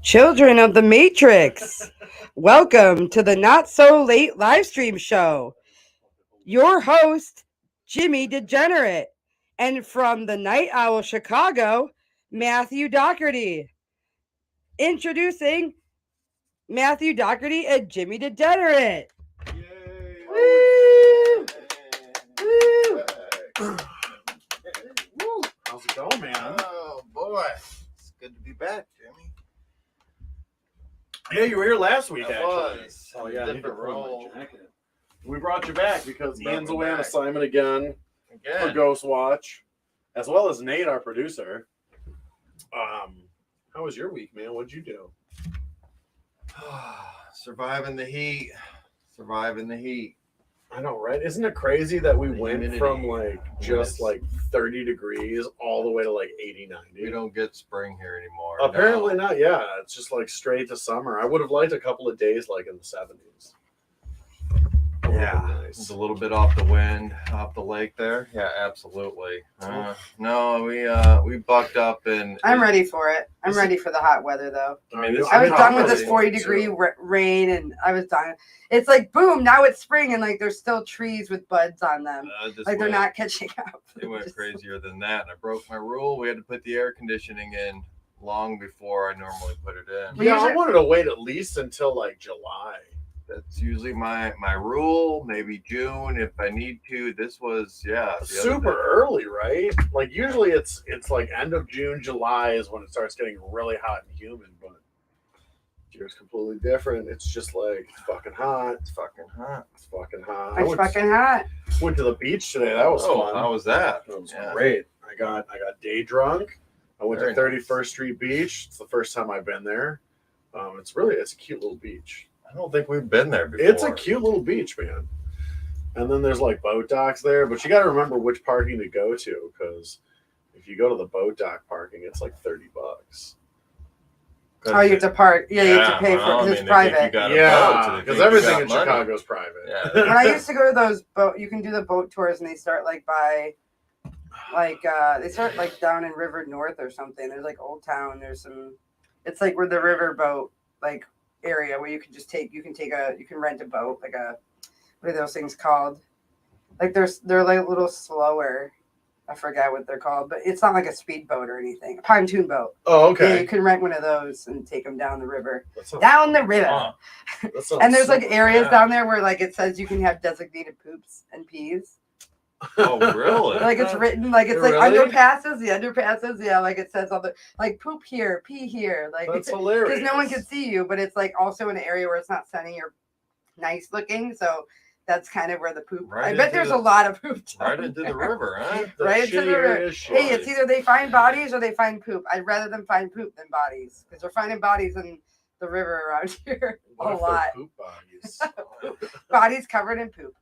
Children of the Matrix, welcome to the Not So Late live stream show. Your host, Jimmy Degenerate, and from the Night Owl Chicago, Matthew Doherty. Introducing Matthew Doherty and Jimmy Degenerate. Yay! Woo! Woo! Woo! How's it going, man? Oh boy, it's good to be back, Jimmy. Yeah, you were here last week, I actually. was. Oh yeah, I need to Different put on role. my jacket. We brought you back because Ian's Welcome away on back. assignment again for Again, Ghost Watch, as well as Nate, our producer. How was your week, man? What'd you do? surviving the heat. Surviving the heat. I know, right? Isn't it crazy that we The went humidity. from like just Yes. like 30 degrees all the way to like 80, 90? We don't get spring here anymore. Apparently no. not. Yeah, it's just like straight to summer. I would have liked a couple of days like in the 70s. Yeah, Nice. it's a little bit off the wind, off the lake there. Yeah, absolutely. No, we bucked up and I'm ready for it. I'm ready for the hot weather, though. I mean, this I was is done with really this 40-degree rain, and I was done. It's like, boom, now it's spring, and like there's still trees with buds on them. Like they're not catching up. It went crazier than that, and I broke my rule. We had to put the air conditioning in long before I normally put it in. Yeah, I wanted to wait at least until like July. That's usually my rule. Maybe June if I need to. This was Super early, right? Like usually it's like end of June, July is when it starts getting really hot and humid, but here's completely different. It's just like fucking hot. It's fucking hot. It's fucking hot. It's fucking hot. Went to the beach today. That was fun. How was that? That was Yeah. great. I got day drunk. I went Very to 31st Street Beach. It's the first time I've been there. It's a cute little beach. I don't think we've been there before. It's a cute little beach, man. And then there's like boat docks there, but you got to remember which parking to go to, because if you go to the boat dock parking, it's like $30. Oh, you have to park. Yeah, you have to pay for it because it's private. Yeah, because everything in Chicago is private. Yeah. When I used to go to those boat, you can do the boat tours, and they start like by, like they start like down in River North or something. There's like Old Town. There's some. It's like where the river boat like area where you can rent a boat, like what are those things called? Like they're like a little slower. I forgot what they're called, but it's not like a speedboat or anything. A pontoon boat. Oh, okay. Yeah, you can rent one of those and take them down the river. Down the river. And there's like areas down there where like it says you can have designated poops and pees. Oh, really? Like it's written, like it's Really? like underpasses, yeah, like it says on the like poop here, pee here, like That's hilarious. because no one can see you, but it's like also an area where it's not sunny or nice looking, so that's kind of where the poop. Right I bet into there's the- a lot of poop. Right down into there. the river, huh? Right into the river. Hey, it's shitty. either they find bodies or they find poop. I'd rather them find poop than bodies because they're finding bodies in the river around here What a if they're lot. poop bodies? Bodies covered in poop.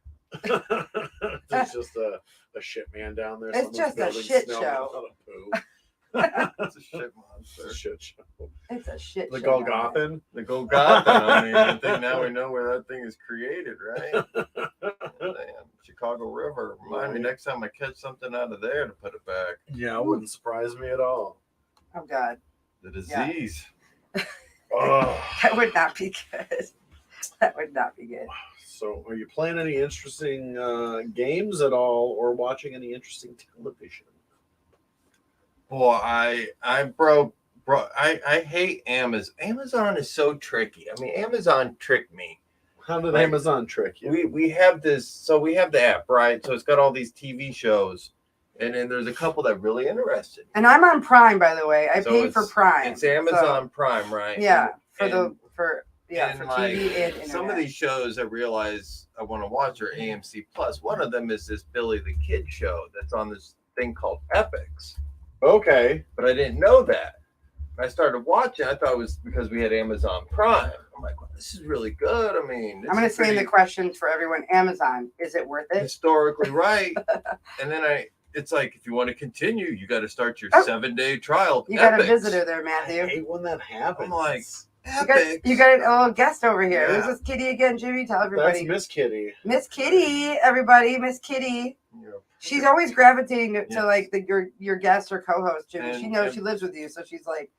There's just a shit man down there. It's Someone's just a building shit snow show. out of poo. It's a shit It's a monster. shit show. It's a shit. The show down there. Golgothan. The Golgotha. I mean, I think now we know where that thing is created, right? Damn, Chicago River. Remind me next time I catch something out of there to put it back. Yeah, it wouldn't surprise me at all. Oh God, The disease. Oh. that would not be good. That would not be good. So, are you playing any interesting games at all, or watching any interesting television? Boy, I hate Amazon. Amazon is so tricky. I mean, Amazon tricked me. How did Like, Amazon trick you? We have this, so we have the app, right? So it's got all these TV shows, and then there's a couple that really interested me. And I'm on Prime, by the way. I So pay for it's- Prime. It's Amazon Prime, right? Yeah, And for like, TV and internet. some of these shows I realize I want to watch are AMC Plus. One of them is this Billy the Kid show that's on this thing called Epics, Okay. but I didn't know that. I started watching. I thought it was because we had Amazon Prime. I'm like, well, this is really good. I mean, this I'm going to is say in the pretty questions for everyone, Amazon, is it worth it? historically right. And then it's like, if you want to continue, you got to start your 7-day trial. You got a Epics. visitor there, I Matthew. hate when that happens. I'm like, You got a little guest over here. Yeah. Who's this kitty again, Jimmy? Tell That's everybody. Miss Kitty. Miss Kitty, everybody. Miss Kitty. She's always gravitating to like your guest or co-host, Jimmy. She knows she lives with you, so she's like,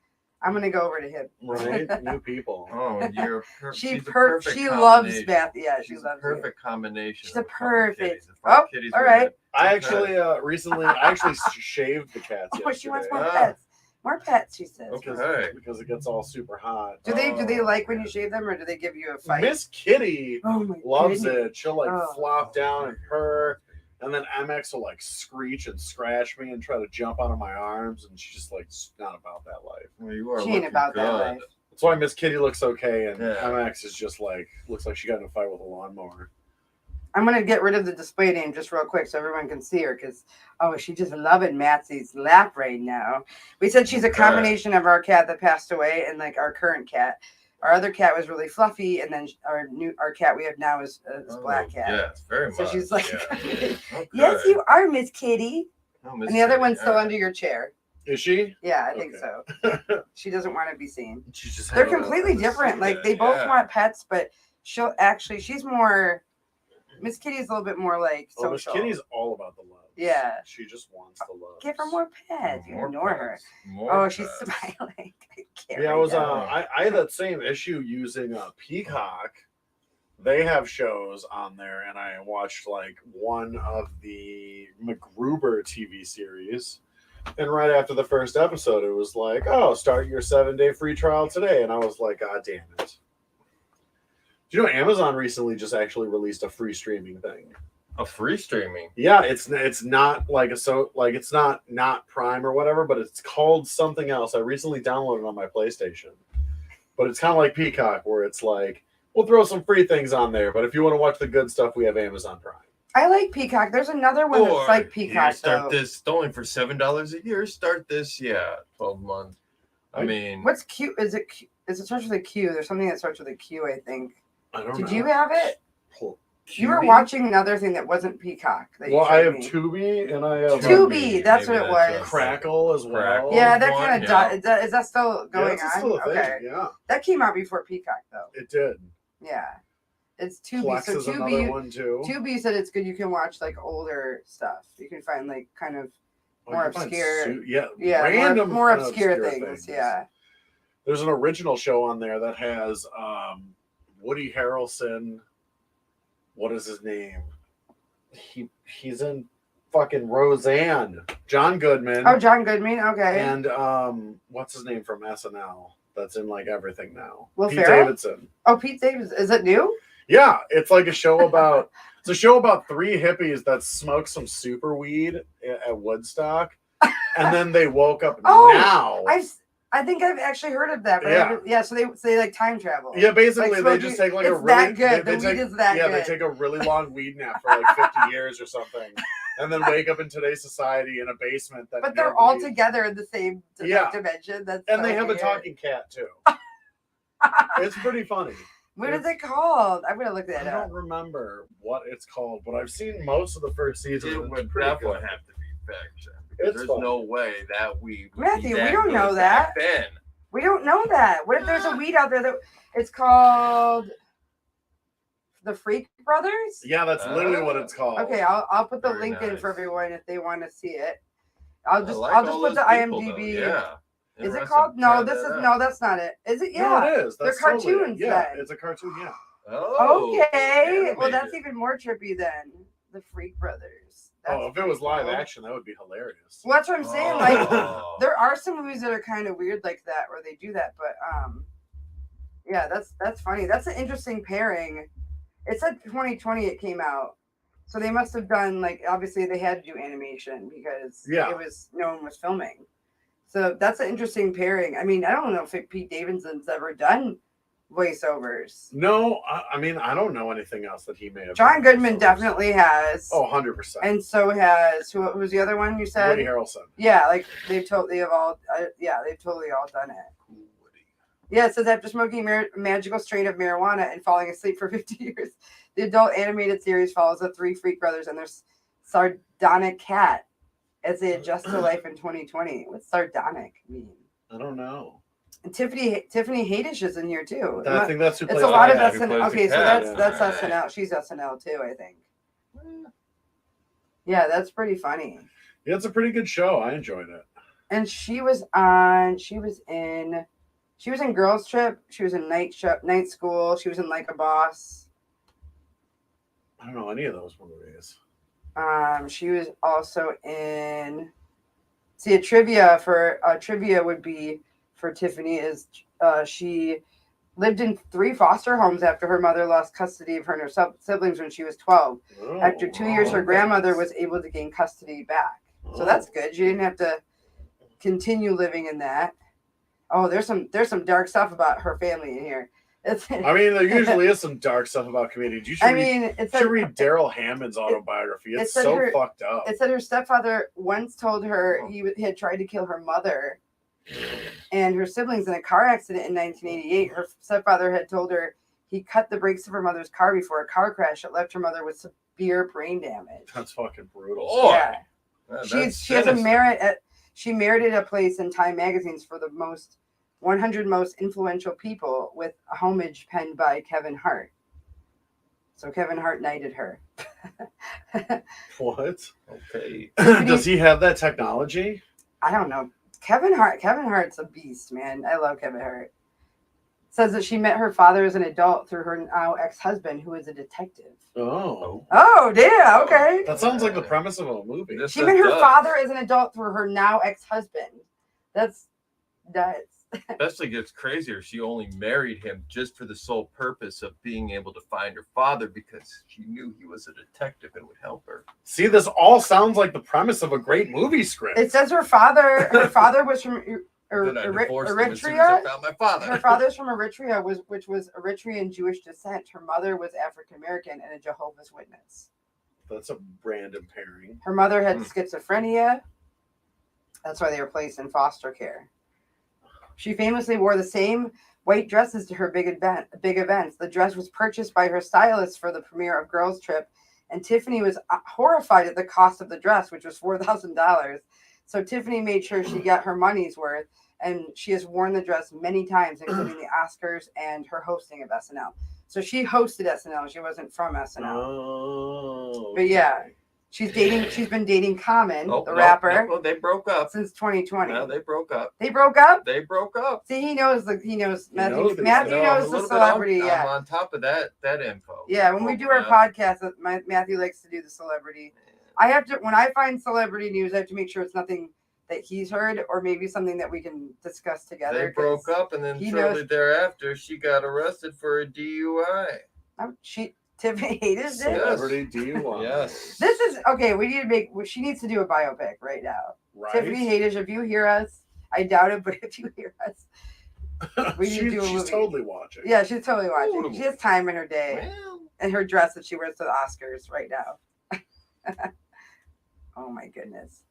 I'm gonna go over to him. Right? New people. Oh, you're She she's a perfect she loves combination. Beth. Yeah, she She's loves a perfect combination. She's a of couple perfect- kitties. If our Oh, kitties all were right. I to- actually recently shaved the cats you. Oh, she wants yesterday more Ah. pets. More pets, she says. Okay. because it gets all super hot. Do they Oh, like when man. you shave them, or do they give you a fight? Miss Kitty Oh my loves goodness. it. She'll like Oh. flop down and purr, and then MX will like screech and scratch me and try to jump onto my arms, and she's just like not about that life. Well, you are She ain't looking about good. that life. That's why Miss Kitty looks okay, and Yeah. MX is just like looks like she got in a fight with a lawnmower. I'm gonna get rid of the display name just real quick so everyone can see her because she's just loving Matsy's lap right now. We said she's a Okay. combination of our cat that passed away and like our current cat. Our other cat was really fluffy, and then our cat we have now is black cat. Yes, very So much. she's like, yeah. Okay. yes, you are Miss Kitty. Oh, Miss And the other Kitty, one's still all right. under your chair. Is she? Yeah, I think Okay. so. She doesn't want to be seen. She's just They're hanging out completely on the different. seat Like there, they both yeah. want pets, but she's more. Miss Kitty's a little bit more like Oh, Miss social. Kitty's all about the love. Yeah. She just wants the love. Give her more pets. You More ignore her. pets, more Oh, she's pets. smiling. I can't Yeah, I read was. that. I had that same issue using Peacock. They have shows on there, and I watched like one of the MacGruber TV series. And right after the first episode, it was like, "Oh, start your 7-day free trial today," and I was like, "God damn it!" Do you know Amazon recently just actually released a free streaming thing? A free streaming. Yeah, it's not like it's not Prime or whatever, but it's called something else. I recently downloaded it on my PlayStation, but it's kind of like Peacock, where it's like we'll throw some free things on there, but if you want to watch the good stuff, we have Amazon Prime. I like Peacock. There's another one that's like here, Peacock. start though. this only for $7 a year. Start this, 12 months. I mean, What's Q? Is it starts with a Q? There's something that starts with a Q, I think. I don't know. Did you have it? You were QB? watching another thing that wasn't Peacock. That you Well, I showed have me. Tubi and I have Tubi, that's maybe what it that's was. Crackle as well. Crackle. Yeah, that one, kind of yeah. is that still going that's on? still a thing. Okay, Yeah, that came out before Peacock though. it did. Yeah, it's Tubi. Plex So is another Tubi, one too. Tubi said it's good. You can watch like older stuff. You can find like kind of more you can find obscure. yeah, random, more and obscure things. Yeah. There's an original show on there that has Woody Harrelson. What is his name? He's in fucking Roseanne. John Goodman. Oh, John Goodman. Okay. And what's his name from SNL? That's in like everything now. Will Pete Ferrell? Davidson. Oh, Pete Davis. Is it new? Yeah, it's like a show about it's a show about 3 hippies that smoked some super weed at Woodstock, and then they woke up now. I think I've actually heard of that. But Yeah. So they like time travel. Yeah, basically Like they just take like a it's really that good. They The take, weed is that yeah, good. they take a really long weed nap for like 50 years or something, and then wake up in today's society in a basement that. But they're all nobody- together in the same Yeah. dimension. That's and so they have weird. a talking cat too. It's pretty funny. What is it called? I'm gonna look I that up. don't remember what it's called, but I've seen most of the first season. it and would it's pretty definitely good. have to be fiction. Because It's there's fun. no way that weed would Matthew, be we that don't good know back that. then. We don't know that. What if there's a weed out there that it's called the Freak Brothers? Yeah, that's literally what it's called. Okay, I'll put the Very link in nice. for everyone if they want to see it. I'll just I like I'll just all put the those people, IMDb. though. Yeah. Is it Interesting. called? No, Try this that is out. no, that's not it. Is it? Yeah. No, it is. They're That's totally it. cartoons Yeah, then. it's a cartoon. Yeah. Oh. Okay. Well, that's animated. even more trippy than the Freak Brothers. That's Oh, if it was pretty live cool. action, that would be hilarious. Well, that's what I'm saying. Like, Oh. there are some movies that are kind of weird like that, where they do that. But yeah, that's funny. That's an interesting pairing. It said 2020 it came out, so they must have done like obviously they had to do animation because Yeah. it was no one was filming. So that's an interesting pairing. I mean, I don't know if Pete Davidson's ever done voiceovers. No, I mean, I don't know anything else that he may have. John done Goodman voiceovers. definitely has. Oh, 100%. And so has who was the other one you said? Woody Harrelson. Yeah, like they've totally all done it. Yeah, it says after smoking a magical strain of marijuana and falling asleep for 50 years, the adult animated series follows the 3 Freak brothers and their sardonic cat as they adjust to life in 2020. What's sardonic mean? I don't know. And Tiffany Haddish is in here too. I think that's who It's plays a lot of cat. Who SNL. plays the Okay, so cat, that's yeah. SNL. She's SNL too, I think. Yeah, that's pretty funny. Yeah, it's a pretty good show. I enjoyed it. And she was in She was in Girls Trip. She was in Night School. She was in Like a Boss. I don't know any of those movies. She was also in. See, a trivia would be for Tiffany is she lived in 3 foster homes after her mother lost custody of her and her siblings when she was 12. Oh, After 2 years, her grandmother goodness. was able to gain custody back. So Oh. that's good. She didn't have to continue living in that. Oh, there's some dark stuff about her family in here. I mean, there usually is some dark stuff about comedians. You should read Daryl Hammond's autobiography. It's so fucked up. It said her stepfather once told her he had tried to kill her mother and her siblings in a car accident in 1988. Her stepfather had told her he cut the brakes of her mother's car before a car crash that left her mother with severe brain damage. That's fucking brutal. Oh, yeah. That's She merited a place in Time magazines for the 100 most influential people with a homage penned by Kevin Hart. So Kevin Hart knighted her. What? Okay. Does he have that technology? I don't know. Kevin Hart's a beast, man. I love Kevin Hart. Says that she met her father as an adult through her now ex-husband, who is a detective. Oh. Oh, yeah, okay. That sounds like the premise of a movie. This- She met her father as an adult through her now ex-husband. That's nuts. Especially gets crazier. She only married him just for the sole purpose of being able to find her father because she knew he was a detective and would help her. See, this all sounds like the premise of a great movie script. It says her father was from Then I divorced him as soon as I Eritrea. found my father. Her father's from Eritrea, which was Eritrean Jewish descent. Her mother was African American and a Jehovah's Witness. That's a random pairing. Her mother had schizophrenia. That's why they were placed in foster care. She famously wore the same white dresses to her big events. The dress was purchased by her stylist for the premiere of Girls Trip, and Tiffany was horrified at the cost of the dress, which was $4,000. So Tiffany made sure she got her money's worth, and she has worn the dress many times, including the Oscars and her hosting of SNL. So she hosted SNL. She wasn't from SNL. Oh. But yeah, she's been dating Common, Oh, the rapper, No, they broke up. since 2020. No, they broke up. They broke up? They broke up. See, Matthew knows Matthew knows knows the I'm a celebrity. little bit Yeah. I'm on top of that info. Yeah, when we do our podcast, Matthew likes to do the celebrity. I have to, when I find celebrity news, I have to make sure it's nothing that he's heard or maybe something that we can discuss together. They broke up, and then shortly thereafter, she got arrested for a DUI. Tiffany Hayes did. Celebrity DUI. Yes. This is okay. We need to she needs to do a biopic right now. Right. Tiffany Hayes, if you hear us, I doubt it, but if you hear us, we need to do a movie. She's totally watching. Yeah, she's totally watching. Totally. She has time in her day. Well, And her dress that she wears to the Oscars right now. Oh my goodness.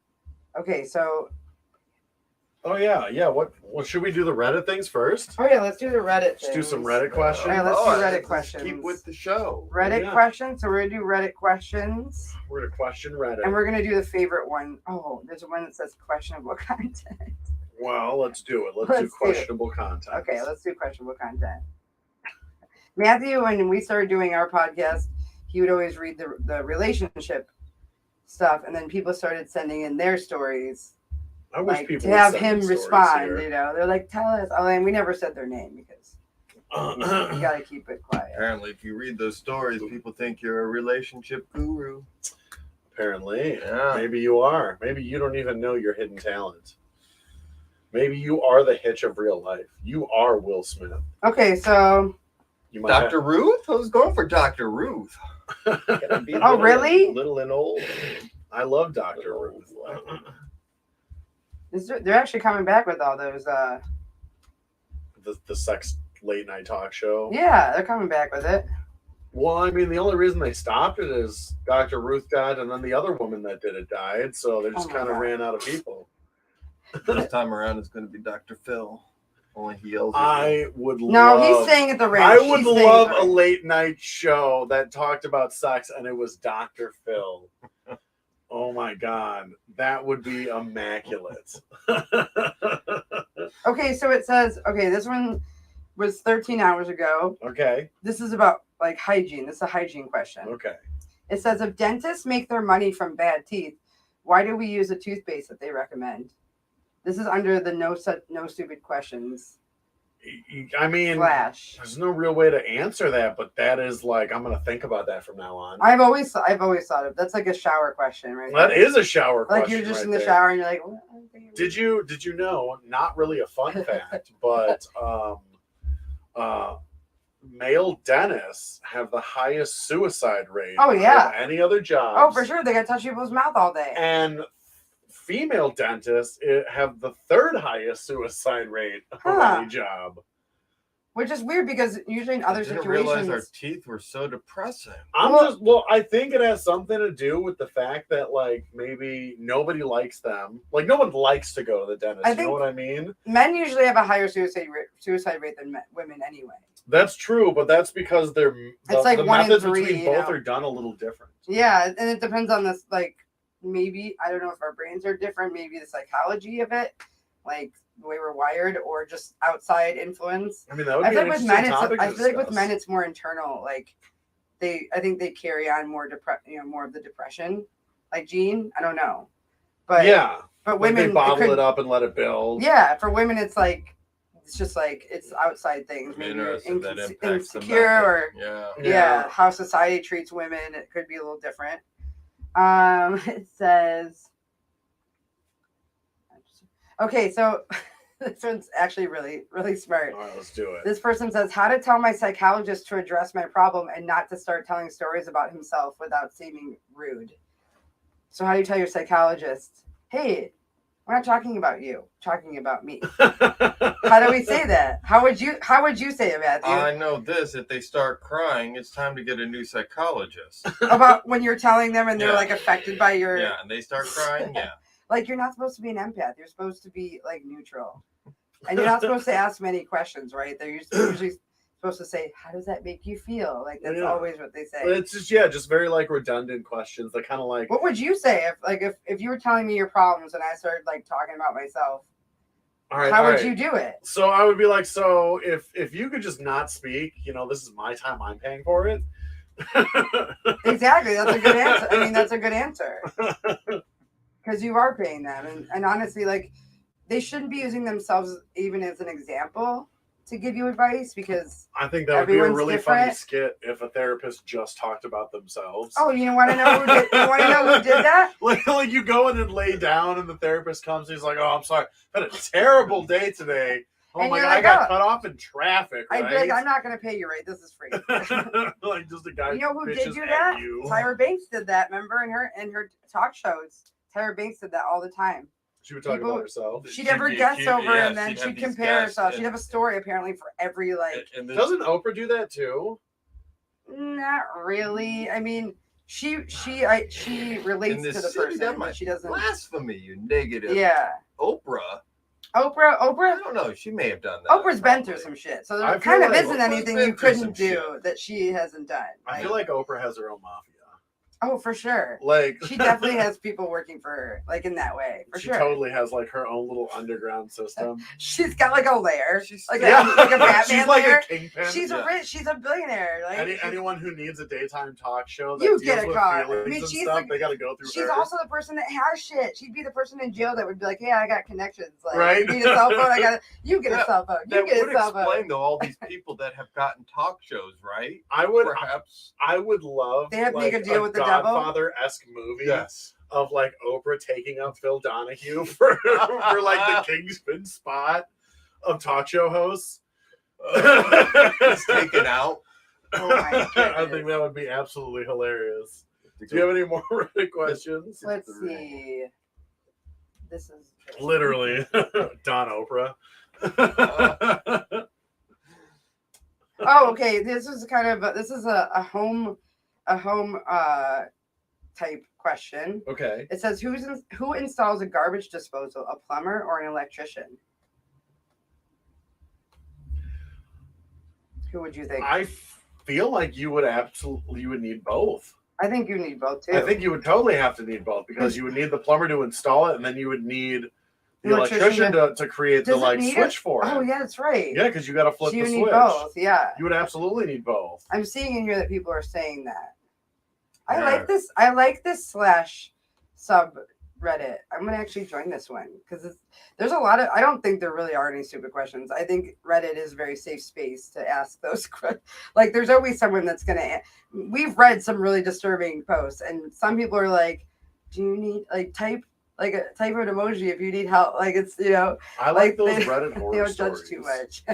Okay, so Oh yeah. What should we do the Reddit things first? let's do the Reddit. Just do some things. Reddit questions. All right, let's do Reddit questions. Keep with the show. Reddit Yeah. questions. So we're gonna do Reddit questions, We're gonna question Reddit. and we're gonna do the favorite one. Oh, there's one that says questionable content. Well, let's do it. Let's do Let's do it. questionable content. Okay, let's do questionable content. Matthew, when we started doing our podcast, he would always read the relationship stuff, and then people started sending in their stories. I wish Like, people to have would send him me stories respond, here. you know, they're like, tell us. Oh, and we never said their name because you gotta keep it quiet. Apparently, if you read those stories, people think you're a relationship guru. Apparently, Yeah. maybe you are. Maybe you don't even know your hidden talent. Maybe you are the Hitch of real life. You are Will Smith. Okay, so You might Dr. Ruth? I was going for Dr. Ruth. Oh, really? Little and old. I love Dr. Ruth. they're actually coming back with all those. The sex late night talk show. Yeah, they're coming back with it. Well, I mean, the only reason they stopped it is Dr. Ruth died, and then the other woman that did it died. So they just Oh my kind of God. ran out of people. This time around, it's going to be Dr. Phil. Only he yells. I would No, love. he's staying at the ranch. I would He's staying love at a the ranch. late night show that talked about sex, and it was Dr. Phil. Oh my God, that would be immaculate. Okay, so it says, this one was 13 hours ago. Okay. This is about like hygiene. This is a hygiene question. Okay. It says, if dentists make their money from bad teeth, why do we use a toothpaste that they recommend? This is under the no stupid questions. I mean, slash. there's no real way to answer that, but that is like I'm gonna think about that from now on. I've always thought of that's like a shower question, right? That is a shower question. Like you're just right in the there. shower and you're like, what? Did you know? Not really a fun fact, but male dentists have the highest suicide rate. Oh, yeah. Of any other job. Oh, for sure. They got to touch people's mouth all day. And female dentists have the third highest suicide rate of any job. Which is weird because usually in other I didn't situations, realize our teeth were so depressing. I think it has something to do with the fact that like maybe nobody likes them. Like no one likes to go to the dentist. You know what I mean? Men usually have a higher suicide rate than women anyway. That's true, but that's because the like the 1 in methods 3, between both are done a little different. Yeah, and it depends on this. Like maybe I don't know if our brains are different. Maybe the psychology of it, like the way we're wired, or just outside influence. I mean, that would be I an feel like with men, it's more internal. Like I think they carry on more more of the depression, like gene. I don't know, but yeah, but women they bottle it up and let it build. Yeah, for women, it's just like it's outside things. Maybe you're insecure or how society treats women. It could be a little different. It says. Okay, so this one's actually really, really smart. All right, let's do it. This person says, how to tell my psychologist to address my problem and not to start telling stories about himself without seeming rude. So how do you tell your psychologist, hey, we're not talking about you, talking about me. How do we say that? How would you say it, Matthew? I know this. If they start crying, it's time to get a new psychologist. About when you're telling them and they're like affected by your... Yeah, and they start crying, yeah. Like, you're not supposed to be an empath. You're supposed to be, like, neutral. And you're not supposed to ask many questions, right? They're usually supposed to say, how does that make you feel? Like, that's always what they say. It's just very, like, redundant questions. They're kind of like... What would you say if you were telling me your problems and I started, like, talking about myself? How would you do it? So I would be like, so if you could just not speak, this is my time. I'm paying for it. Exactly. That's a good answer. I mean, that's a good answer. Because you are paying them. And honestly, like, they shouldn't be using themselves even as an example to give you advice because I think that would be a really funny skit if a therapist just talked about themselves. Oh, you want to know who did that? like you go in and lay down and the therapist comes and he's like, oh, I'm sorry. I've had a terrible day today. Oh my God, I got cut off in traffic. Right? I'd be like, I'm not going to pay you, right? This is free. Like just a guy. You know who did do that? Tyra Banks did that. Remember in her talk shows, Tyra Banks did that all the time. She would talk about herself. She'd have her guests over and then she'd compare herself. She'd have a story apparently for every Doesn't Oprah do that too? Not really. I mean, she relates to the person, but she doesn't. Blasphemy, you negative. Yeah. Oprah. I don't know. She may have done that. Oprah's been through some shit, so there kind of isn't anything you couldn't do that she hasn't done. I feel like Oprah has her own mafia. Oh, for sure. Like she definitely has people working for her, like in that way. For sure. She totally has like her own little underground system. She's got like a lair. She's like a Batman she's like lair. A kingpin. She's rich. She's a billionaire. Like anyone who needs a daytime talk show that you deals get a with car. feelings I mean, and she's stuff, like, they got to go through. She's her. also the person that has shit. She'd be the person in jail that would be like, "Hey, I got connections. Like, right? You need a cell phone. You get a cell phone. You get a cell phone." That would explain to all these people that have gotten talk shows, right? I would love. They have to like, make a deal with the Godfather-esque movie. Yes. Of like Oprah taking up Phil Donahue for like the Kingspin spot of talk show hosts. He's taken out. Oh my goodness. I think that would be absolutely hilarious. Do you have any more Reddit questions? Let's see. This is literally Don Oprah. Oh, okay. This is a home type question. Okay. It says who installs a garbage disposal, a plumber or an electrician? Who would you think? I feel like you would need both. I think you need both too. I think you would totally have to need both because you would need the plumber to install it and then you would need the electrician to create the switch for it. Oh yeah, that's right. Yeah, because you got to flip the switch. You need both. Yeah. You would absolutely need both. I'm seeing in here that people are saying that. I like this slash sub Reddit. I'm gonna actually join this one because there's a lot of. I don't think there really are any stupid questions. I think Reddit is a very safe space to ask those. Like, there's always someone that's gonna. We've read some really disturbing posts, and some people are like, "Do you need type an emoji if you need help?" Like, it's I like those they, Reddit horror they don't stories. judge too much.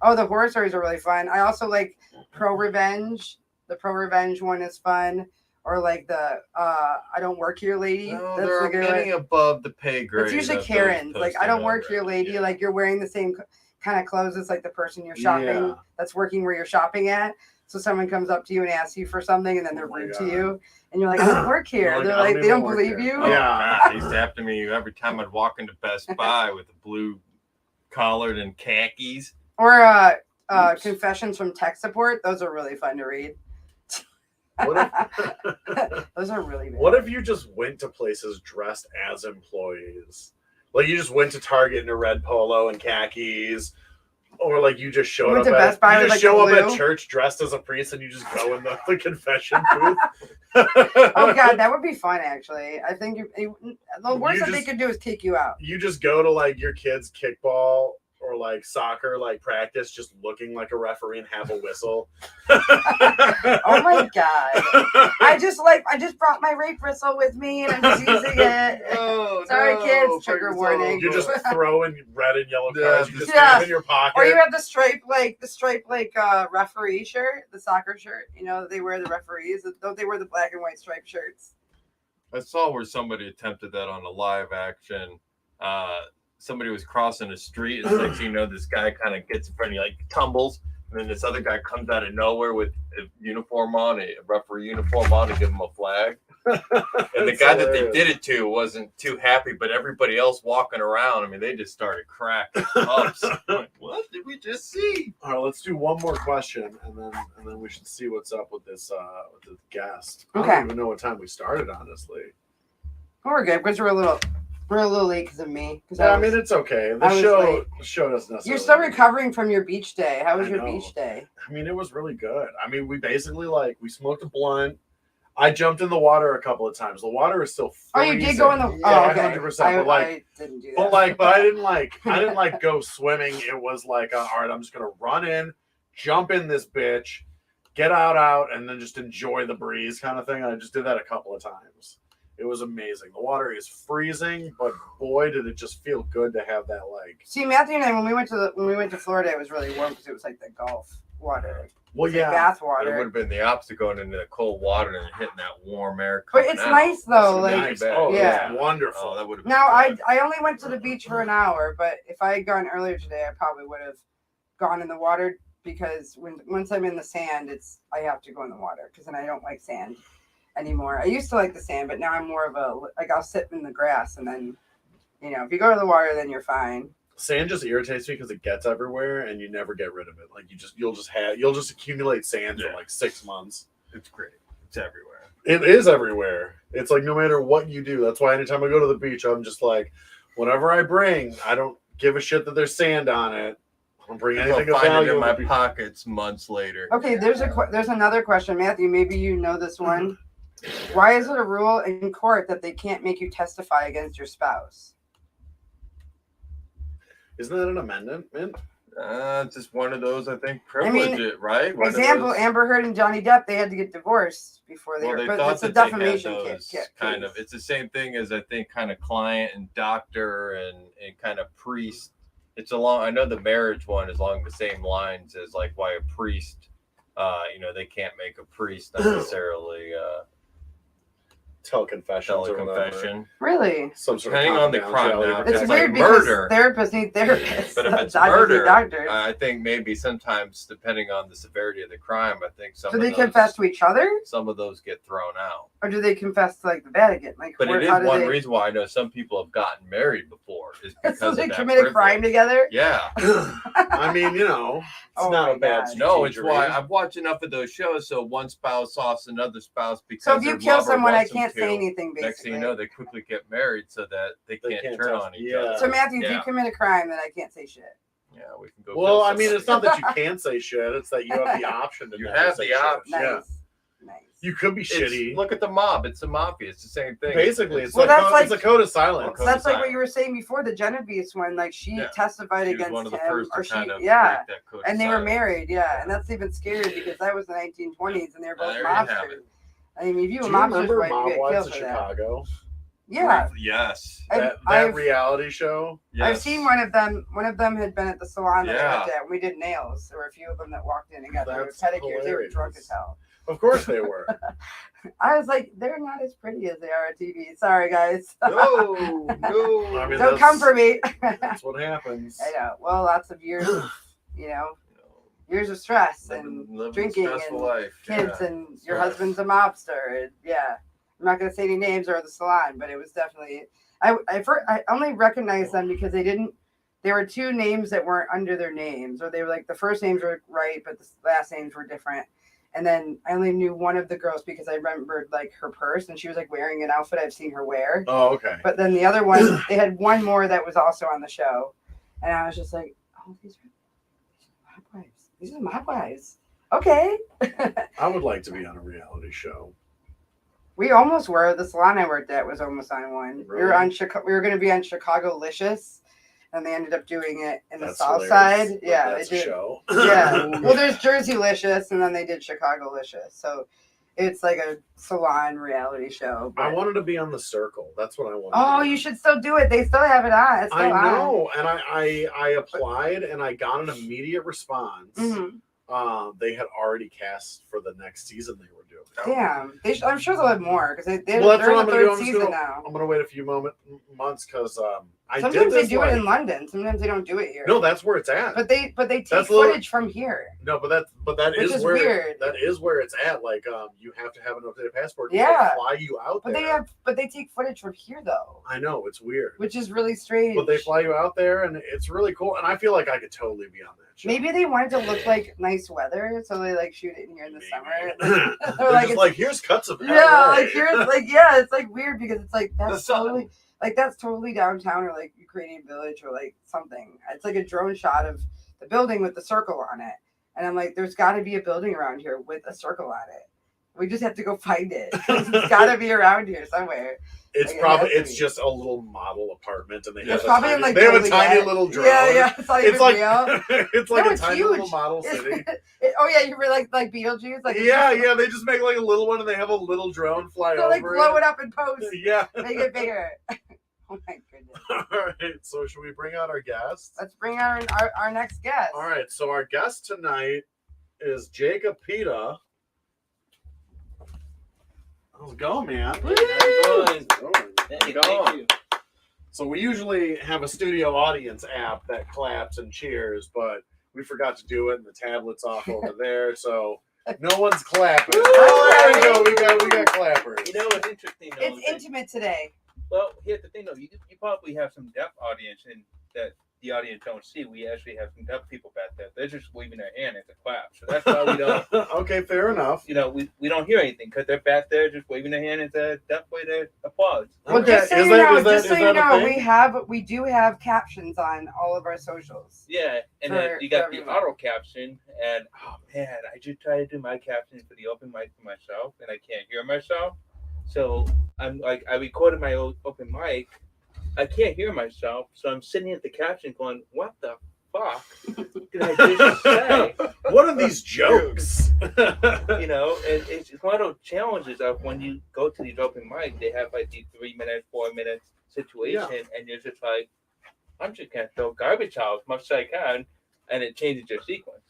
Oh, the horror stories are really fun. I also like pro revenge. The pro revenge one is fun. Or like the I don't work here lady. No, That's there the are good many one. above the pay grade. It's usually of those Karens. Like, I don't posted work here, already. lady. Yeah. Like, you're wearing the same kind of clothes as like the person you're shopping Yeah. that's working where you're shopping at. So someone comes up to you and asks you for something, and then they're Oh my rude God. to you, and you're like, I don't work here. You're like, They're "I don't like, they even don't work believe here." you. Oh, Yeah. God, they used to have to me every time I'd walk into Best Buy with a blue collared and khakis. Or Oops. confessions from tech support. Those are really fun to read. What Those are really bad. What if you just went to places dressed as employees? Like, you just went to Target in a red polo and khakis, or like you just showed Went up to Best Buy you with, just like, show the up at blue? church dressed as a priest, and you just go in the confession booth. Oh God, that would be fun. Actually, I think the worst that they just- could do is take you out. You just go to like your kids' kickball or like soccer like practice, just looking like a referee and have a whistle. Oh my God. I just brought my rape bristle with me and I'm just using it. Oh, Sorry, no, kids, trigger bring warning. You're just throwing red and yellow Yeah, cards. You just yeah. have in your pocket. Or you have the stripe referee shirt, the soccer shirt. They wear the referees. Don't they wear the black and white striped shirts? I saw where somebody attempted that on a live action. Somebody was crossing a street, and next thing you know, this guy kind of gets in front of you, like tumbles, and then this other guy comes out of nowhere with a uniform on, a referee uniform on, to give him a flag. And the guy that they did it to wasn't too happy, but everybody else walking around, I mean, they just started cracking up. Like, what did we just see? All right, let's do one more question, and then we should see what's up with this guest. I Okay. don't even know what time we started, honestly. Oh, we're good because we're a little late because of me. Yeah, I mean, it's okay. I was late. The show doesn't necessarily. You're still recovering from your beach day. How was I your know. beach day? I mean, it was really good. I mean, we basically we smoked a blunt. I jumped in the water a couple of times. The water is still freezing. Oh, you did go in the. Yeah, oh, okay. 100%. But I didn't do that. But I didn't go swimming. It was like, all right, I'm just gonna run in, jump in this bitch, get out, and then just enjoy the breeze, kind of thing. And I just did that a couple of times. It was amazing. The water is freezing, but boy, did it just feel good to have that See, Matthew and I, when we went to Florida, it was really warm because it was like the Gulf water. Well, yeah. Bath It would water. have been the opposite, going into the cold water and hitting that warm air. But coming it's out. nice though. That's Like, nice. Bad. Oh, Yeah. it's wonderful. Oh, that would have. now I only went to the beach for an hour, but if I had gone earlier today, I probably would have gone in the water because once I'm in the sand, I have to go in the water because then I don't like sand anymore. I used to like the sand, but now I'm more of I'll sit in the grass and then, if you go to the water, then you're fine. Sand just irritates me because it gets everywhere and you never get rid of it. Like you'll just accumulate sand for like 6 months. It's great. It's everywhere. It is everywhere. It's like no matter what you do. That's why anytime I go to the beach, I'm just like, whatever I bring, I don't give a shit that there's sand on it. I don't bring anything of I'll find it value in my on the beach. pockets months later. Okay, there's another question, Matthew. Maybe you know this one. Why is it a rule in court that they can't make you testify against your spouse? Isn't that an amendment? Just one of those, I think, I mean, privilege it, right? One of Example: those- Amber Heard and Johnny Depp, they had to get divorced before Well, they but thought it's a that they had defamation those case. kind of. It's the same thing as I think, kind of client and doctor and kind of priest. It's along. I know the marriage one is along the same lines as like why a priest. They can't make a priest necessarily Tell confessions. tell a or whatever. confession. Really? Some sort of Depending on the crime confidentiality now. agreement. It's It's weird like because murder. therapists need therapists. But if it's Doctors need murder, doctors. I think maybe sometimes depending on the severity of the crime, I think some Do of they those, confess to each other, some of those get thrown out. or do they confess to like the Vatican? Like, But it is how do one they? reason why I know some people have gotten married before is because So of they that commit a privilege. crime together. Yeah. I mean, it's Oh not my a bad. God. No, it's strategy. why I've watched enough of those shows so one spouse offs another spouse because So if you their kill lover someone, I wants them can't to. say anything. Basically. Next thing you know, they quickly get married so that they They can't can't turn touch- on each yeah. other. So Matthew, if you Yeah. commit a crime, then I can't say shit. Yeah, we can go. Well, kill I mean, somebody. it's not that you can't say shit. It's that you have the option to You never have say the shit. option. Nice. Yeah. Nice. You could be shitty. Look at the mob. It's the mafia. It's the same thing. Basically, it's Well, like that's like- it's a code of silence. Code That's of like what silence. you were saying before, the Genevieve one. Like she Yeah. testified She was against one of the him, first or to kind of break that code and of they were silence. married, and that's even scarier because that was the 1920s, and they were both There you have mobsters. it. I mean, if you Do were you mobsters, remember right, you Mob get Wives killed of for that. Chicago? Yeah, Yes. That I've reality show. Yes. I've seen one of them. One of them had been at the salon that I Yeah. worked at. And we did nails. There were a few of them that walked in and got their That's pedicures. They were hilarious. drunk as hell. Of course they were. I was like, they're not as pretty as they are on TV. Sorry, guys. No. I mean, Don't come for me. That's what happens. I know. Well, lots of years, of, years of stress Living and a drinking stressful and life. kids, Yeah. and your Stress. husband's a mobster. And, I'm not going to say any names or the salon, but it was definitely. I only recognized them because they didn't. There were two names that weren't under their names, or they were like the first names were right, but the last names were different. And then I only knew one of the girls because I remembered like her purse, and she was like wearing an outfit I've seen her wear. Oh, okay. But then the other one, they had one more that was also on the show, and I was just like, oh, these are mob wives. These are mob wives. Okay. I would like to be on a reality show. We almost were. The salon I worked at was almost on one. We were Really? on Chicago. We were going to be on Chicago-licious, and they ended up doing it in the That's South hilarious. Side. Yeah, That's they a did. show. Yeah. Well, there's Jersey-licious, and then they did Chicago-licious. So it's like a salon reality show. I But... wanted to be on The Circle. That's what I wanted. Oh, to do. you should still do it. They still have it on. It's still I on. know, and I applied and I got an immediate response. Mhm. They had already cast for the next season they were doing. Damn. I'm sure they'll have more because they're Well, that's in what the I'm gonna do. third season now. I'm gonna wait a few months because I did Sometimes they this do like, it in London. Sometimes they don't do it here. No, that's where it's at. But they take That's a little- footage from here. No, but that Which is is where weird. that is where it's at. Like you have to have an updated passport. Yeah. They fly you out But there. they take footage from here though, I know it's weird, which is really strange. but they fly you out there, and it's really cool. And I feel like I could totally be on that show. Maybe they wanted to look like nice weather, so they like shoot it in here in the summer. They're like, just it's- like, here's cuts of Yeah, LA. like here's like it's like weird because it's like The that's sun. totally downtown or like Ukrainian village or like something. It's like a drone shot of the building with the circle on it, and I'm like, there's got to be a building around here with a circle on it. We just have to go find it. It's got to be around here somewhere. It's Like, it probably has to it's be. just a little model apartment, and they It's have a probably tiny, in like they have a Joliet. tiny little drone. Yeah, it's not It's even like real. it's like No, a it's tiny huge. little model city. Oh yeah, you were like Beetlejuice, like Yeah, they just make like a little one, and they have a little drone fly They'll like over blow it. it up in post, Yeah. make it bigger. Oh my goodness. All right. So should we bring out our guests? Let's bring our next guest. All right. So our guest tonight is Jacob Pita. How's it going, man? Woo! How's it going? Hey, thank you. So we usually have a studio audience app that claps and cheers, but we forgot to do it, and the tablet's off over there, so no one's clapping. Woo! Oh, there we go. We got clappers. You know what's interesting though? It's is that- intimate today. Well, here's the thing though. You probably have some deaf audience and that the audience don't see. We actually have some deaf people back there. They're just waving their hand at the clap. So that's why we don't. Okay, fair enough. We don't hear anything because they're back there just waving their hand. It's a deaf way to applause. Well, Okay, just so is you that- know, is that- just so is you that a know, thing? we do have captions on all of our socials. Yeah, and For- then you got for the everyone. auto caption, and oh man, I just try to do my caption for the open mic for myself, and I can't hear myself. So I'm like, I recorded my old open mic. I can't hear myself, so I'm sitting at the caption going, "What the fuck did I just say?" What are these jokes? You know, and it's one of those challenges of when you go to these open mic, they have like these 3 minute, 4 minute situation, and you're just like, I'm just gonna throw garbage out as much as I can, and it changes your sequence.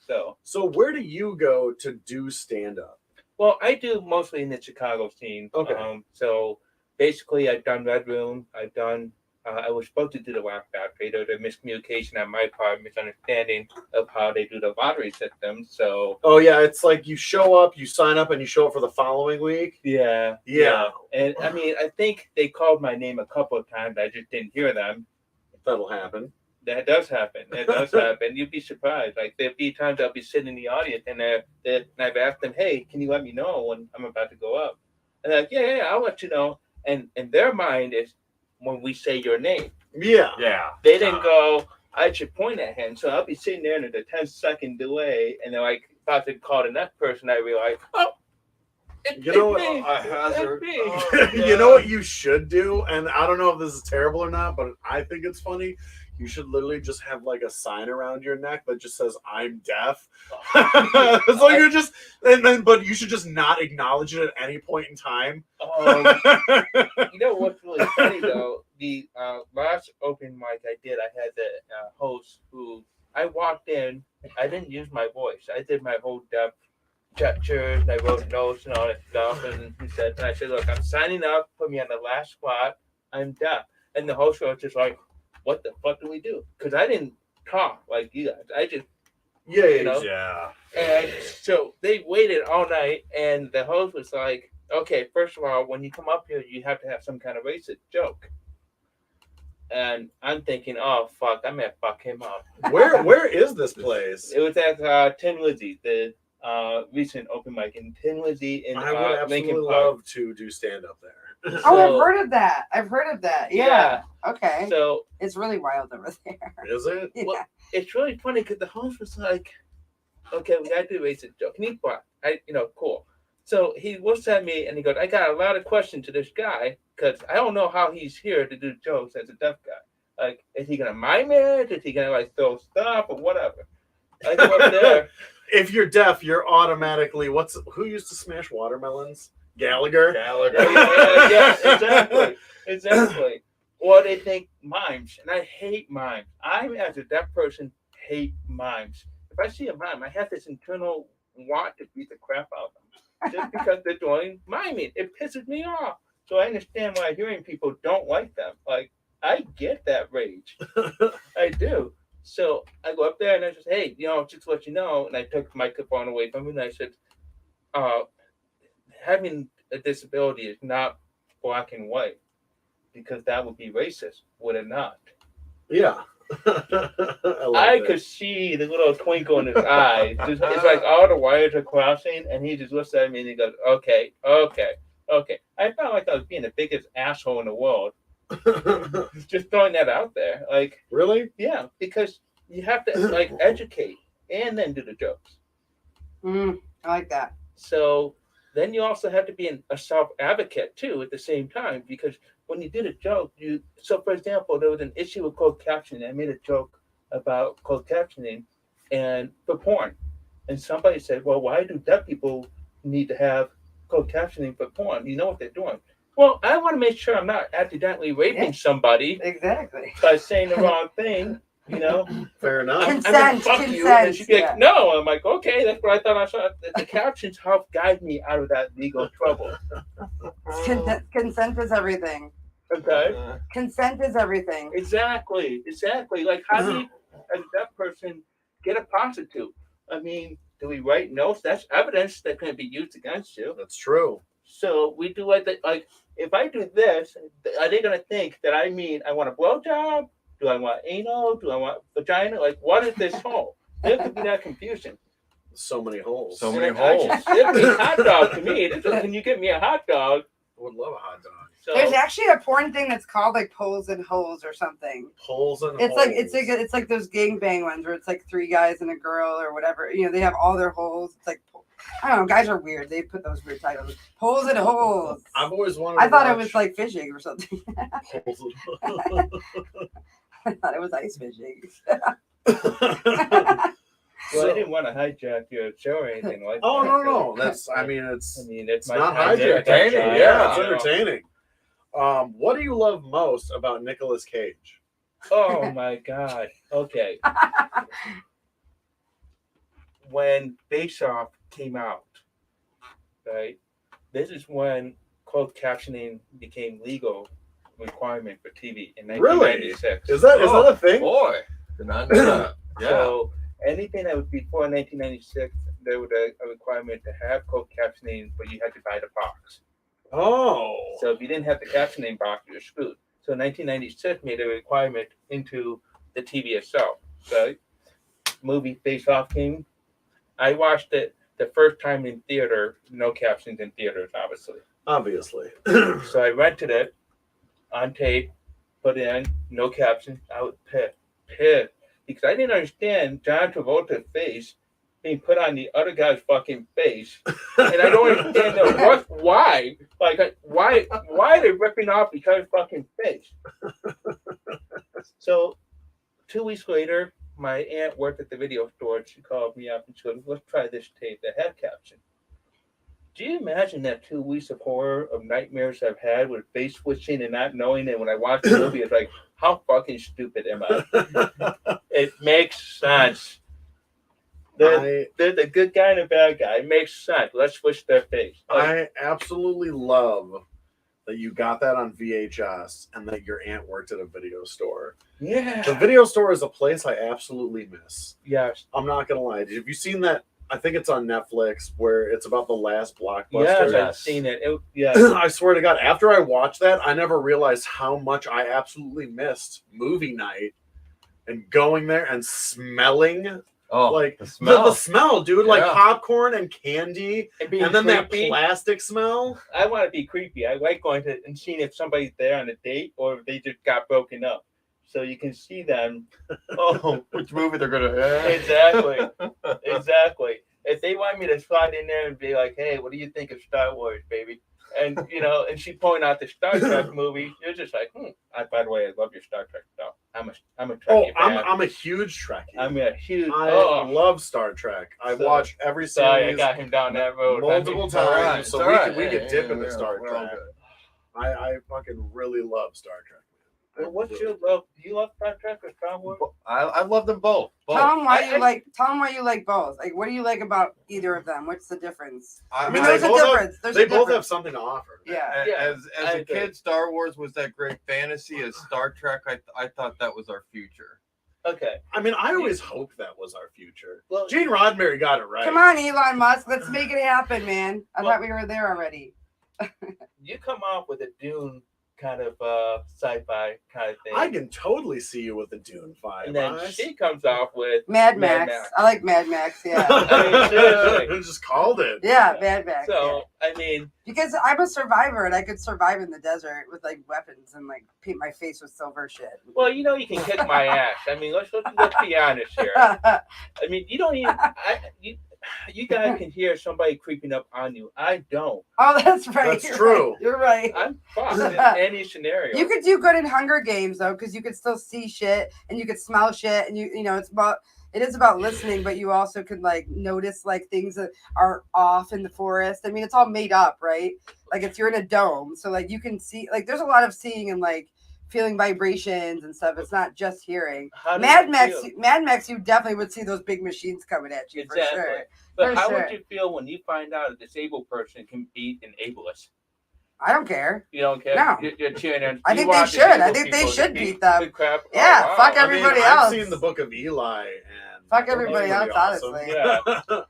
So where do you go to do stand up? Well, I do mostly in the Chicago scene. Okay. So basically, I've done Red Room. I've done. I was supposed to do the Rock Factory. There was a miscommunication on my part, misunderstanding of how they do the lottery system. So Oh yeah, it's like you show up, you sign up, and you show up for the following week. yeah. And I mean, I think they called my name a couple of times. I just didn't hear them. That'll happen. That does happen. That does happen. You'd be surprised. Like there'd be times I'll be sitting in the audience and I've asked them, "Hey, can you let me know when I'm about to go up?" And they're like, "Yeah, I'll let you know." And their mind is when we say your name. Yeah. Yeah. They didn't go, I should point at him. So I'll be sitting there and there's a 10-second delay, and they're like about to call the next person. I realize, oh, You know what? A hazard. Oh, You know what you should do, and I don't know if this is terrible or not, but I think it's funny. You should literally just have like a sign around your neck that just says "I'm deaf." So you're just, but you should just not acknowledge it at any point in time. You know what's really funny though? The last open mic I did, I had the host who I walked in. I didn't use my voice. I did my whole deaf gestures and I wrote notes and all that stuff. And I said, look, I'm signing up. Put me on the last spot. I'm deaf. And the host was just like, what the fuck do we do? Because I didn't talk like you guys. I just, you know. Yeah. And so they waited all night, and the host was like, okay, first of all, when you come up here, you have to have some kind of racist joke. And I'm thinking, oh, fuck, I'm going to fuck him up. Where is this place? It was at Tin Lizzy, the recent open mic in Tin Lizzy in I would absolutely Lincoln Park. love to do stand up there. Oh, I've heard of that. Yeah. Okay. So it's really wild over there. Is it? Yeah. well, it's really funny because the host was like, okay, we got to do a racist joke. And he thought, cool. So he looks at me and he goes, I got a lot of questions to this guy because I don't know how he's here to do jokes as a deaf guy. Like, is he going to mime it? Is he going to, like, throw stuff or whatever? I go up there. If you're deaf, you're automatically, who used to smash watermelons? Gallagher? Yeah, exactly. Or they think mimes, and I hate mimes. I, as a deaf person, hate mimes. If I see a mime, I have this internal want to beat the crap out of them just because they're doing miming. It pisses me off. So I understand why hearing people don't like them. Like, I get that rage. I do. So I go up there and I said, hey, just to let you know, and I took the microphone away from him and I said, having a disability is not black and white because that would be racist, would it not? Yeah. I could see the little twinkle in his eye. It's like all the wires are crossing, and he just looks at me and he goes, okay. I felt like I was being the biggest asshole in the world. Just throwing that out there. Like, really? Yeah, because you have to, like, educate and then do the jokes. I like that. So then you also have to be a self-advocate, too, at the same time, because when you do the joke, so for example, there was an issue with closed captioning. I made a joke about closed captioning and for porn. And somebody said, well, why do deaf people need to have closed captioning for porn? You know what they're doing. Well, I want to make sure I'm not accidentally raping somebody. Exactly. By saying the wrong thing, Fair enough. Consent. Fuck you. And she'd be like, no. I'm like, okay, that's what I thought I saw. The captions help guide me out of that legal trouble. Consent is everything. Okay. Consent is everything. Exactly. Like, how do you, as a deaf person, get a prostitute? I mean, do we write notes? That's evidence that can be used against you. That's true. So we do like if I do this, are they going to think that I mean I want a blowjob? Do I want anal? Do I want vagina? Like, what is this hole? There could be that confusion. So many holes. So many holes. It'd be hot dog to me. Can you get me a hot dog? I would love a hot dog. So, There's actually a porn thing that's called like Poles and Holes or something. Poles and It's holes. it's like those gangbang ones where it's like 3 guys and a girl or whatever. They have all their holes. It's like, I don't know. Guys are weird. They put those weird titles. Poles and Holes. I've always wanted. I thought it was like fishing or something. Poles I thought it was ice fishing. Well, I didn't want to hijack your show or anything like that. Oh no. That's. It's not entertaining. hijacking. Yeah, it's entertaining. What do you love most about Nicolas Cage? Oh my God. Okay. When Face Off came out, right? This is when closed captioning became legal requirement for TV in 1996. Is that a thing? Boy, did not know that. Yeah. So anything that was before 1996, there was a requirement to have closed captioning, but you had to buy the box. Oh. So if you didn't have the captioning box, you're screwed. So 1996 made a requirement into the TV itself. So movie Face Off came. I watched it the first time in theater, no captions in theaters, Obviously. So I rented it on tape, put in, no captions. I was pissed because I didn't understand John Travolta's face being put on the other guy's fucking face, and I don't understand why. Like, why are they ripping off each other's fucking face? So 2 weeks later, my aunt worked at the video store. And she called me up and she goes, "Let's try this tape that had caption." Do you imagine that 2 weeks of horror, of nightmares I've had with face switching and not knowing? And when I watch the movie, it's like, how fucking stupid am I? It makes sense. They're the good guy and the bad guy. It makes sense. Let's switch their face. I absolutely love that you got that on VHS and that your aunt worked at a video store. Yeah. The video store is a place I absolutely miss. Yes. I'm not going to lie. Have you seen that? I think it's on Netflix where it's about the last blockbuster. Yes, I've seen it. I swear to God, after I watched that, I never realized how much I absolutely missed movie night and going there and smelling. Oh, like the smell, the smell, dude, like popcorn and candy, and then creepy. That plastic smell. I want to be creepy. I like going to and seeing if somebody's there on a date or if they just got broken up, so you can see them. Oh, which movie they're gonna? Exactly. If they want me to slide in there and be like, "Hey, what do you think of Star Wars, baby?" And and she pointed out the Star Trek movie, you're just like, by the way, I love your Star Trek stuff. I'm a Trekkie fan. I'm a huge Trekkie. I love Star Trek. I watched every series. Sorry, I got him down that road multiple times, so we could dip into Star Trek. I fucking really love Star Trek. Well, what's your love? Do you love Star Trek or Star Wars? I love them both. Tell them why you like both. Like, what do you like about either of them? What's the difference? I mean, there's a difference. They both have something to offer. Yeah. As a kid, Star Wars was that great fantasy. As Star Trek, I thought that was our future. Okay. I mean, I always hoped that was our future. Well, Gene Roddenberry got it right. Come on, Elon Musk. Let's make it happen, man. I thought we were there already. You come off with a Dune kind of sci-fi kind of thing. I can totally see you with the Dune vibe. And then she comes off with Mad Max. I like Mad Max, yeah. I just called it. Yeah, Mad Max. So, yeah. I mean... Because I'm a survivor and I could survive in the desert with like weapons and like paint my face with silver shit. Well, you can kick my ass. I mean, let's be honest here. I mean, you don't even... You guys can hear somebody creeping up on you. I don't. Oh, that's right. That's true. Right. You're right. I'm fucked in any scenario. You could do good in Hunger Games though, because you could still see shit and you could smell shit, and it is about listening, but you also could like notice like things that are off in the forest. I mean, it's all made up, right? Like if you're in a dome, so like you can see, like there's a lot of seeing and like feeling vibrations and stuff. It's not just hearing. Mad Max, you definitely would see those big machines coming at you for sure. But how would you feel when you find out a disabled person can beat an ableist? I don't care. You don't care? No. You're cheering them. I think they should. I think they should beat them. Crap. Yeah, oh, wow. fuck everybody else. I've seen the Book of Eli and fuck everybody else, awesome. honestly. Yeah.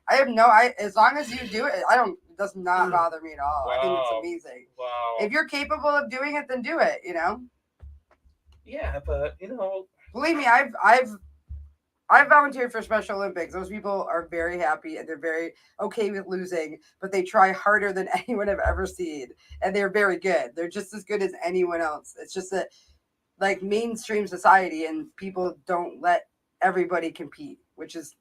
I have as long as you do it, it does not bother me at all. Wow. I think it's amazing. Wow. If you're capable of doing it, then do it, Yeah, but believe me, I've volunteered for Special Olympics. Those people are very happy and they're very okay with losing, but they try harder than anyone I've ever seen. And they're very good. They're just as good as anyone else. It's just that like mainstream society and people don't let everybody compete, which is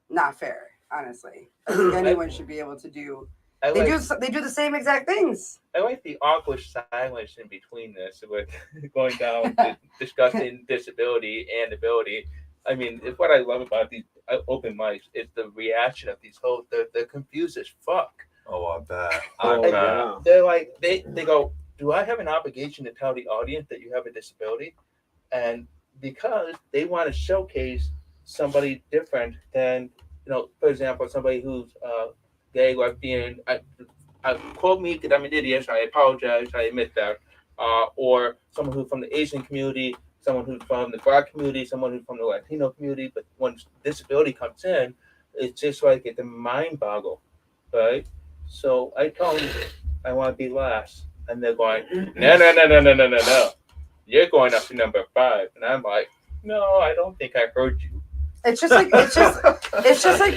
not fair, honestly. I think anyone should be able to do. They do the same exact things. I like the awkward silence in between this with going down to discussing disability and ability. I mean, it's what I love about these open mics is the reaction of these hosts. They're confused as fuck. Oh, I bet. Yeah. They're like, they go, do I have an obligation to tell the audience that you have a disability? And because they want to showcase somebody different than, for example, somebody who's gay, lesbian, quote me because I'm an idiot, so I apologize, I admit that. Or someone who's from the Asian community, someone who's from the Black community, someone who's from the Latino community. But when disability comes in, it's just like it's a mind boggle, right? So I tell them I want to be last, and they're going, no. You're going up to number 5, and I'm like, no, I don't think I heard you. It's just like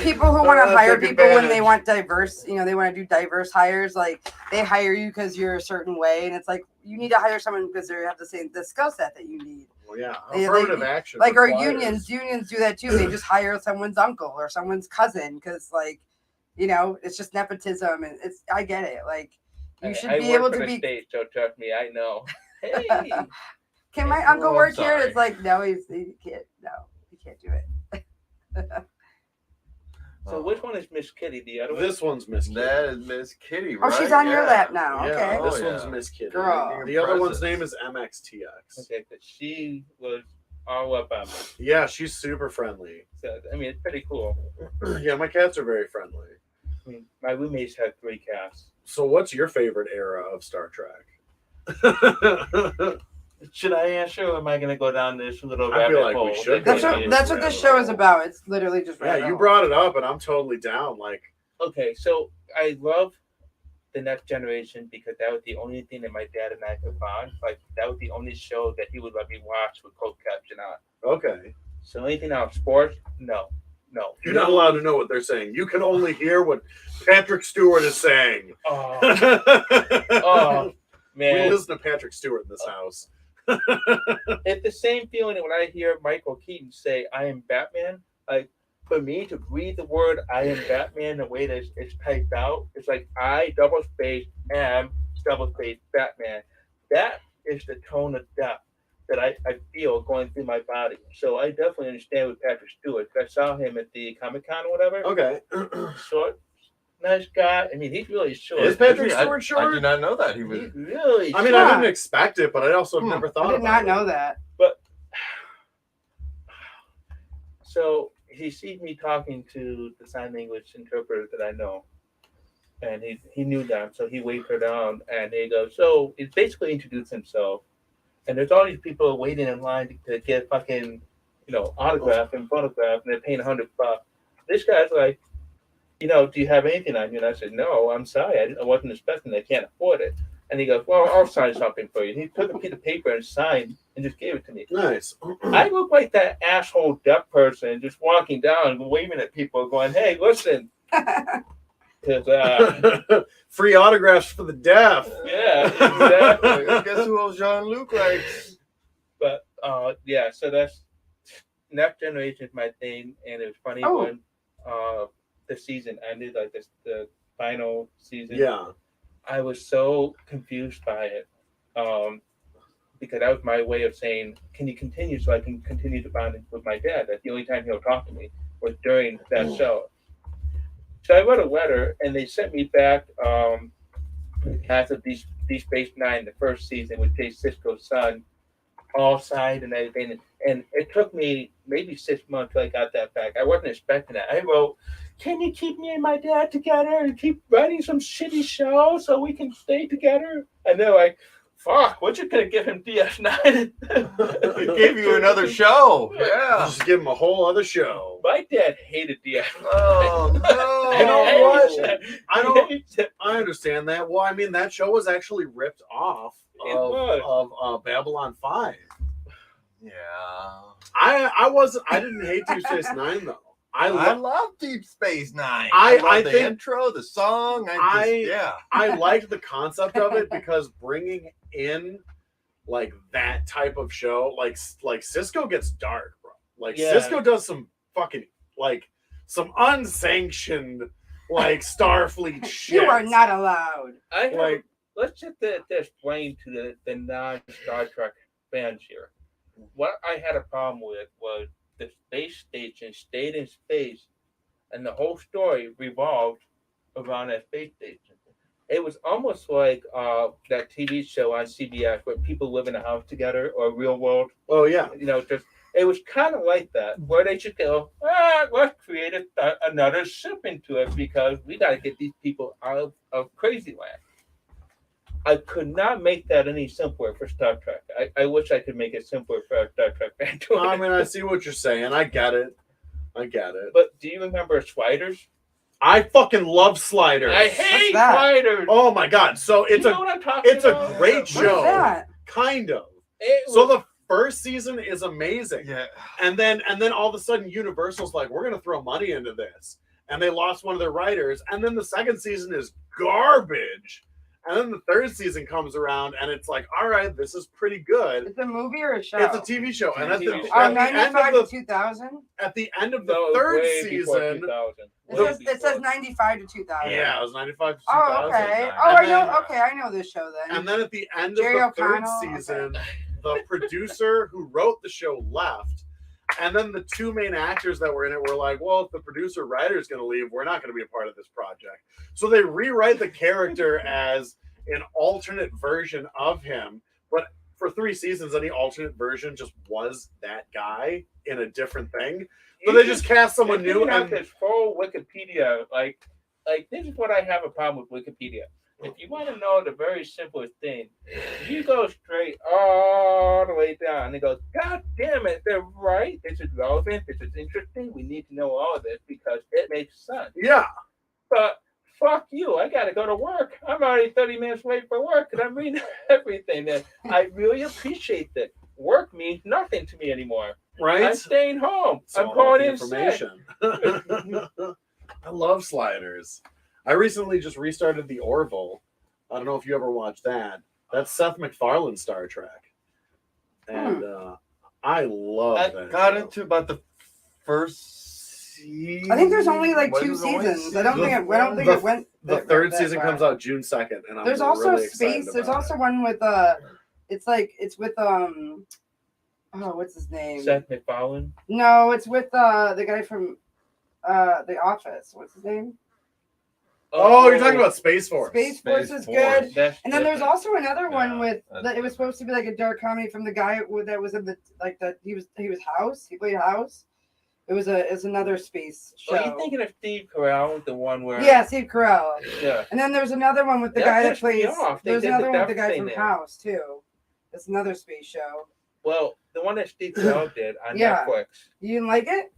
people who want to hire people when they want diverse, they want to do diverse hires. Like they hire you because you're a certain way, and it's like you need to hire someone because they have the skill set that you need. yeah. They- Affirmative action. Like our requires- unions do that too. They just hire someone's uncle or someone's cousin because, like, you know, it's just nepotism, and I get it. Like, you should I be work able for to the be. state, so trust me, I know. Hey, Can my Oh, uncle I'm work here? sorry. It's like, no, he can't. No, he can't do it. so which one is Miss Kitty? The other one? This one's Miss Kitty. That is Miss Kitty, Oh, right? she's on your Yeah. lap now. Yeah, Okay. Oh, this yeah. one's Miss Kitty. Girl. The other one's Presence. name is MXTX. Okay, but she was all up on me. Yeah, she's super friendly. So I mean, it's pretty cool. Yeah, my cats are very friendly. I mean, my roommates had 3 cats. So, what's your favorite era of Star Trek? Should I answer, or am I going to go down this little I feel rabbit like we hole? should. That's Yeah. what this show is about. It's literally just. Yeah, rabbit you hole. brought it up, and I'm totally down. Like, Okay, so I love the Next Generation because that was the only thing that my dad and I could bond. Like, that was the only show that he would let me watch with closed caption on. okay, So anything else, sports, no. you're not allowed to know what they're saying. You can only hear what Patrick Stewart is saying. Oh, we oh man. listen to Patrick Stewart in this house. It's the same feeling when I hear Michael Keaton say, I am Batman. Like, for me to read the word I am Batman the way that it's typed out, it's like I double space am double space Batman. That is the tone of depth that I feel going through my body. So I definitely understand with Patrick Stewart. I saw him at the Comic-Con or whatever. Okay. Short, nice guy. I mean, he's really short. Is Patrick I Stewart short? did not know that he was. He's really I mean, short. I didn't expect it, but I also have never thought I did about not it. know that. So he sees me talking to the sign language interpreter that I know. And he knew that, so he waved her down and he goes, so he basically introduced himself. And there's all these people waiting in line to get fucking, autograph and photograph, and they're paying $100. This guy's like, do you have anything on you? And I said, no, I'm sorry, I wasn't expecting it. I can't afford it. And he goes, well, I'll sign something for you. And he took a piece of paper and signed and just gave it to me. Nice. I look like that asshole deaf person just walking down and waving at people going, hey, listen. 'Cause, Free autographs for the deaf. yeah, exactly. Guess who else Jean-Luc likes? But, yeah, so that's Next Generation is my thing. And it was funny when the season ended, like the final season. Yeah. I was so confused by it. Because that was my way of saying, can you continue so I can continue to bond with my dad? That's the only time he'll talk to me was during that show. So I wrote a letter and they sent me back after Deep Space Nine, the first season with Jay Sisko's son, all signed and everything. And it took me maybe 6 months till I got that back. I wasn't expecting that. I wrote, can you keep me and my dad together and keep writing some shitty show so we can stay together? And they're like, fuck, what you gonna give him DS9? It gave you another show. Yeah. Just give him a whole other show. My dad hated DS9. Oh no. You know what? I don't. I understand that. Well, I mean, that show was actually ripped off It was. of Babylon 5. Yeah. I didn't hate Deep Space Nine though. I love Deep Space Nine. I love the think- intro, the song. I liked the concept of it because bringing in like that type of show, like Cisco gets dark, bro. Like Yeah. Cisco does some fucking like some unsanctioned like Starfleet shit. You are not allowed. like Let's just explain to the non-Star Trek fans here. What I had a problem with was the space station stayed in space, and the whole story revolved around that space station. It was almost like that TV show on CBS where people live in a house together, or Real World. oh yeah. Just it was kind of like that, where they should go, let's create another ship into it because we got to get these people out of crazy land. I could not make that any simpler for Star Trek. I wish I could make it simpler for a Star Trek fan. I mean, I see what you're saying. I get it. But do you remember Sliders? I fucking love Sliders. I hate that? Sliders. Oh my god! So You know what I'm talking it's a about? great What's show. that? Kind of. It So was- the first season is amazing. Yeah. And then all of a sudden Universal's like, we're gonna throw money into this. And they lost one of their writers. And then the second season is garbage. And then the third season comes around, and it's like, all right, this is pretty good. It's a movie or a show? It's a TV show, and at the, TV show. Oh, at the end 95 of to 2000? the at the end of the No, third way before season, 2000. It says 95 to 2000. yeah, it was 95 to 2000. Oh, okay. And Oh, I then- know. Okay, I know this show then. And then at the end Jerry of the third O'Connell, season, the producer who wrote the show left. And then the two main actors that were in it were like, well, if the producer writer is going to leave, we're not going to be a part of this project. So they rewrite the character as an alternate version of him. But for 3 seasons, any alternate version just was that guy in a different thing. So they just cast someone They're new. giving out And this full Wikipedia, like this is what I have a problem with Wikipedia. If you want to know the very simplest thing, you go straight all the way down and it goes, God damn it, they're right. This is relevant. This is interesting. We need to know all of this because it makes sense. yeah. But fuck you. I got to go to work. I'm already 30 minutes late for work and I'm reading everything. And I really appreciate that. Work means nothing to me anymore. Right? I'm staying home. So I'm calling the in sick. I love sliders. I recently just restarted the Orville. I don't know if you ever watched that. That's Seth MacFarlane's Star Trek. And I love I that. got show. into about the first season. I think there's only like Was 2 it only seasons. I don't think The- it went. The that- third that season far. comes out June 2nd, and I'm There's also really excited space. There's about also it. one with it's with what's his name? Seth MacFarlane. No, it's with the guy from The Office. What's his name? Oh, you're talking about Space Force. Space Force Space is Force. good. That's And then there's different. also another one Yeah, with that's that it was supposed to be like a dark comedy from the guy that was in the he was House. He played House. It's another space show. Oh, you thinking of Steve Carell, the one where? Yeah, Steve Carell. Yeah. And then there's another one with the That guy that pissed me plays. off. They There's did another the one with the duck guy thing from there. House too. It's another space show. Well, the one that Steve Carell did on Yeah. Netflix, You didn't like it?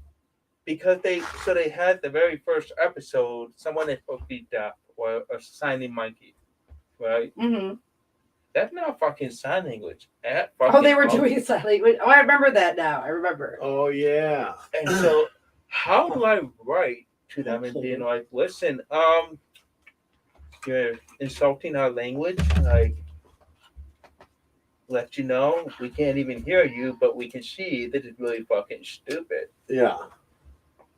because they had the very first episode, someone that's supposed to be deaf or a signing monkey, right? Mm-hmm. That's not fucking sign language. Oh, they were doing it silently. Oh, I remember that now. I remember. Oh yeah. And so, how do I write to them and being like, listen, you're insulting our language, like, let you know we can't even hear you, but we can see this is really fucking stupid. Yeah.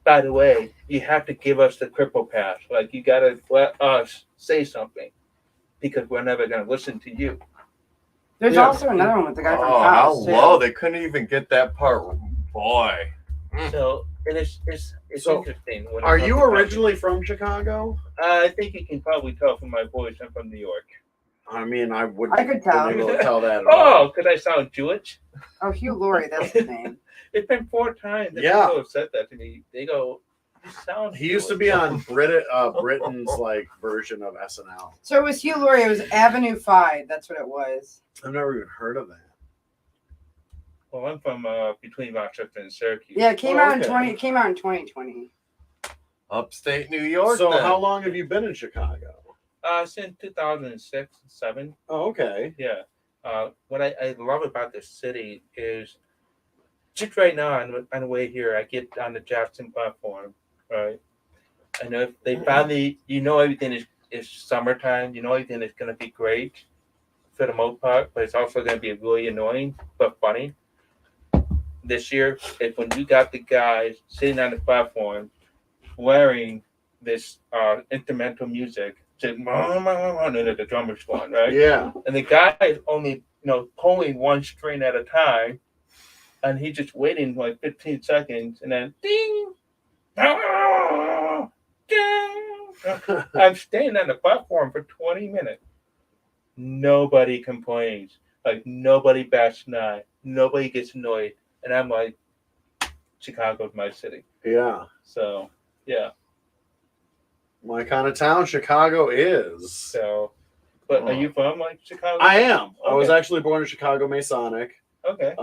By the way, you have to give us the cripple pass. Like, you gotta let us say something because we're never gonna listen to you. There's Yeah. also another one with the guy from Oh, how House too. low! They couldn't even get that part. Boy, So, and it's So, interesting. When it Are comes you to originally from Chicago? I think you can probably tell from my voice I'm from New York. I mean, I wouldn't I could tell. be able to tell that. At all. Oh, could I sound Jewish? Oh, Hugh Laurie, that's his name. It's been 4 times that Yeah. people have said that to me. They go, you sound He used to Jewish." be on Britain's like version of SNL. So it was Hugh Laurie. It was Avenue 5. That's what it was. I've never even heard of that. Well, I'm from between Rochester and Syracuse. Yeah, it came Oh, out in okay. 2020. upstate New York. So then. how long have you been in Chicago? Since 2006, 7. Oh, okay. Yeah. What I love about this city is just right now on the way here, I get on the Jackson platform, right? I know if they finally, everything is summertime, everything is going to be great for the most part, but it's also going to be really annoying but funny. This year, is when you got the guys sitting on the platform wearing this instrumental music, and then the drummer's going, right? Yeah. And the guy is only, pulling one string at a time, and he's just waiting like 15 seconds, and then ding, ding. I'm staying on the platform for 20 minutes. Nobody complains. Like, nobody bats an eye. Nobody gets annoyed. And I'm like, Chicago's my city. Yeah. So, yeah. My kind of town, Chicago is. So, but are you from, like, Chicago? I am. I was Okay. actually born in Chicago Masonic. Okay.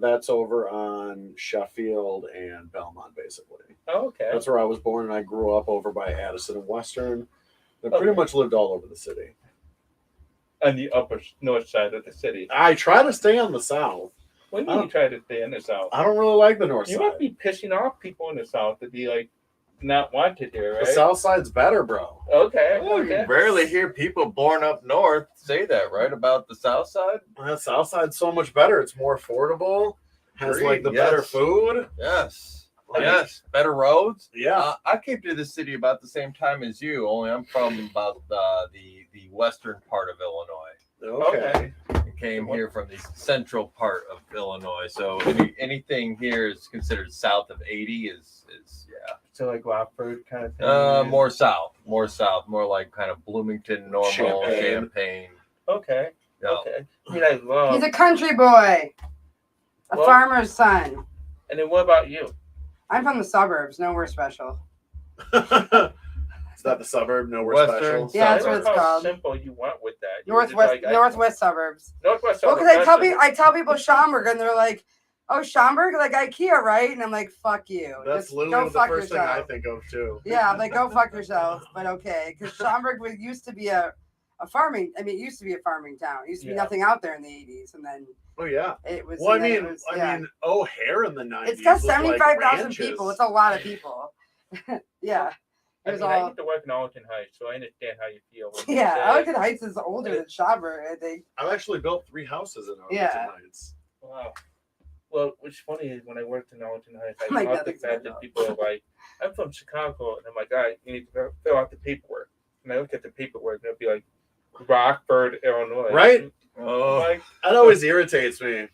That's over on Sheffield and Belmont, basically. Okay. That's where I was born, and I grew up over by Addison and Western. I pretty Okay. much lived all over the city. On the upper north side of the city. I try to stay on the south. When do you try to stay in the South? I don't really like the north You side. must be pissing off people in the South to be like, not want to do, right? The South Side's better, bro. Okay. Oh, okay. you rarely hear people born up north say that, right? About the South Side? The South Side's so much better. It's more affordable. Has like the Agreed, better yes. food. Yes. Like, Yes. Better roads. Yeah. I came to the city about the same time as you, only I'm from about the western part of Illinois. Okay. I came here from the central part of Illinois. So anything here is considered south of 80 is yeah. So like Rockford kind of thing. More south, more like kind of Bloomington, Normal, Champaign. Okay. Yeah. Okay. I mean, I love. He's a country boy, a Well- farmer's son. And then what about you? I'm from the suburbs. Nowhere special. Is that the suburb? Nowhere Western special. Yeah, that's I what love it's how called. simple you went with that. You were just Northwest like, Northwest suburbs. Northwest. Well, suburbs, because that's I tell people Schaumburg, and they're like, "Oh, Schaumburg, like IKEA, right?" And I'm like, "Fuck you. That's Just literally go the fuck first yourself." thing I think of too. Yeah, I'm like, go fuck yourself. But okay, because Schaumburg used to be a farming. I mean, it used to be a farming town. It used to be Yeah. nothing out there in the '80s, and then Oh yeah. it was. Well, I and then mean, it was, yeah. O'Hare in the 90s. It's got was, like, 75,000 ranches. people. It's a lot of people. Yeah, it I was mean, I all. used to work in Arlington Heights, so I understand how you feel. When you Yeah, say- Arlington Heights is older than Schaumburg, I think. I've actually built 3 houses in Arlington Yeah. Heights. Wow. Well, what's funny is when I worked in Arlington Heights, I Like love that the fact example. that people are like, I'm from Chicago. And I'm like, all right, you need to fill out the paperwork. And I look at the paperwork and it'll be like, Rockford, Illinois. Right? I'm Oh, like, That always irritates me.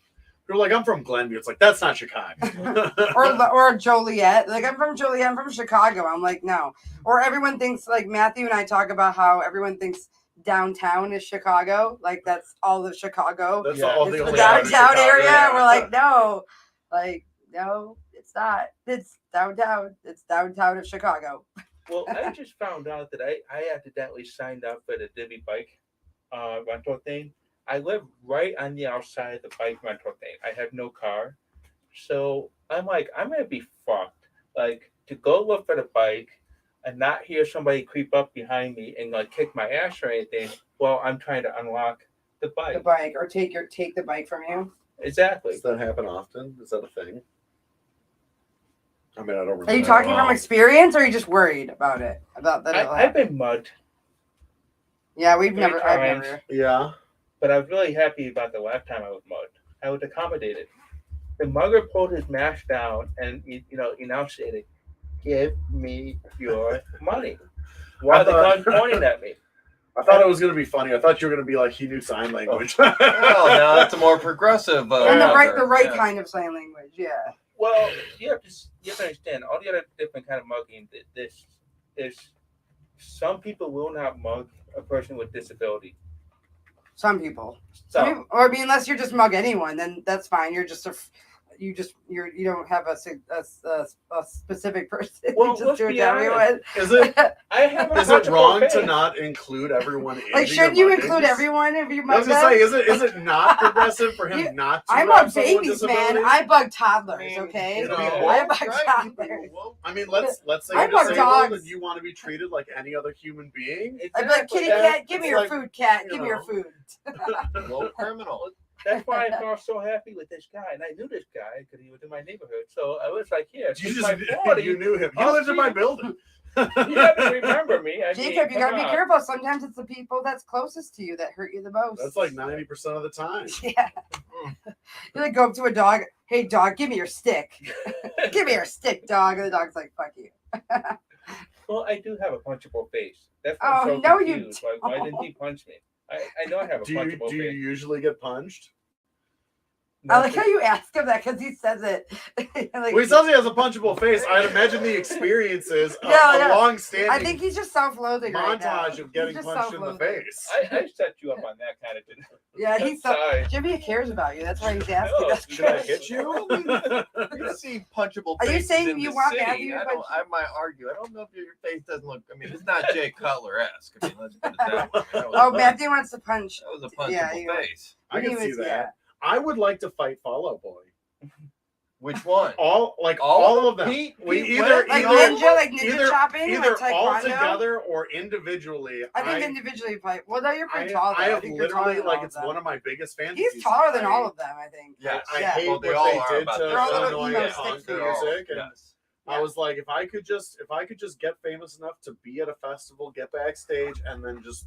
People are like, I'm from Glenview. It's like, that's not Chicago. Or Joliet. Like, I'm from Joliet. I'm from Chicago. I'm like, no. Or everyone thinks, like, Matthew and I talk about how everyone thinks downtown is Chicago. Like, that's all of Chicago. That's Yeah. all It's the the only part of downtown Chicago, area. yeah. We're like, no. Like, no, it's not. It's downtown. It's downtown of Chicago. well, I just found out that I accidentally signed up for the Divvy bike rental thing. I live right on the outside of the bike rental thing. I have no car. So I'm like, I'm going to be fucked. Like, to go look for the bike and not hear somebody creep up behind me and like kick my ass or anything while I'm trying to unlock the bike. The bike. Or take the bike from you. Exactly. Does that happen often? Is that a thing? I mean, I don't remember. Are you talking Wow. from experience, or are you just worried about it? About that? it'll I've happen? been mugged, Yeah, I've many never. times. Yeah. but I was really happy about the last time I was mugged. I was accommodated. The mugger pulled his mask down and enunciated, "Give me your money," while the gun pointing at me. I thought it was going to be funny. I thought you were going to be like, he knew sign language. well, now that's a more progressive. And the mugger. right Yeah. kind of sign language. Yeah. Well, you have to understand all the other different kind of mugging. There's some people will not mug a person with disability. Some people. So Or I mean, unless you're just mug anyone, then that's fine. You're just you don't have a specific person. Well, you just let's do it be to everyone. Is it I have a is it punchable wrong face. to not include everyone in Like, your shouldn't you muggings? include everyone if you I mug was gonna them? say, is it not progressive for him You- not to I have mug someone with babies, man. disability? I bug toddlers. I mean, Okay. you know, I bug right? toddlers. I mean, let's say I you're bug disabled dogs. and you want to be treated like any other human being. I'd be like, kitty Yeah, cat, give me it's your like, food, cat. you Give me your know. food. Low criminal. That's why I felt so happy with this guy, and I knew this guy because he was in my neighborhood. So I was like, "Here, You it's just my 40. you knew him. He I'll lived in see my you. building. You have to remember me." I Jacob, mean, you gotta come be on. careful. Sometimes it's the people that's closest to you that hurt you the most. That's like 90% of the time. Yeah. You like go up to a dog. Hey, dog, give me your stick. Give me your stick, dog. And the dog's like, "Fuck you." Well, I do have a punchable face. That's Oh, why I'm so no, you confused. Like, why didn't he punch me? I know I have a Do you punchable face. usually get punched? I like how you ask him that because he says it. Like, Well, he says he has a punchable face. I'd imagine the experience is a, Yeah, a yeah. long-standing I think he's just self-loathing right now. montage of getting He's just punched in the self-loathing. face. I set you up on that kind of thing. Yeah, he's so. Sorry. Jimmy cares about you. That's why he's asking. No, That's Should I good. hit you? You see punchable Are you faces saying in you the want city. Matthew to punch I might argue. I don't know if your face doesn't look. I mean, it's not Jay Cutler-esque. I mean, let's put it that way. That was Oh, a- Matthew wants to punch. That was a punchable Yeah, you- face. I can He see was- that. yeah. I would like to fight Fall Out Boy. Which one? All All of them. Pete- we Pete either went? Like either, ninja either, chopping, either like all taekwondo. together or individually. I think individually fight. Well, no, you're pretty tall. Though. I have think you're taller literally than like all it's of them. one of my biggest fantasies. He's taller than all of them, I think. Yes. I Yeah. hate Well, they what all they are did about to that. They're all little Illinois emo punk stick music. And Yes. I was like, if I could just get famous enough to be at a festival, get backstage, and then just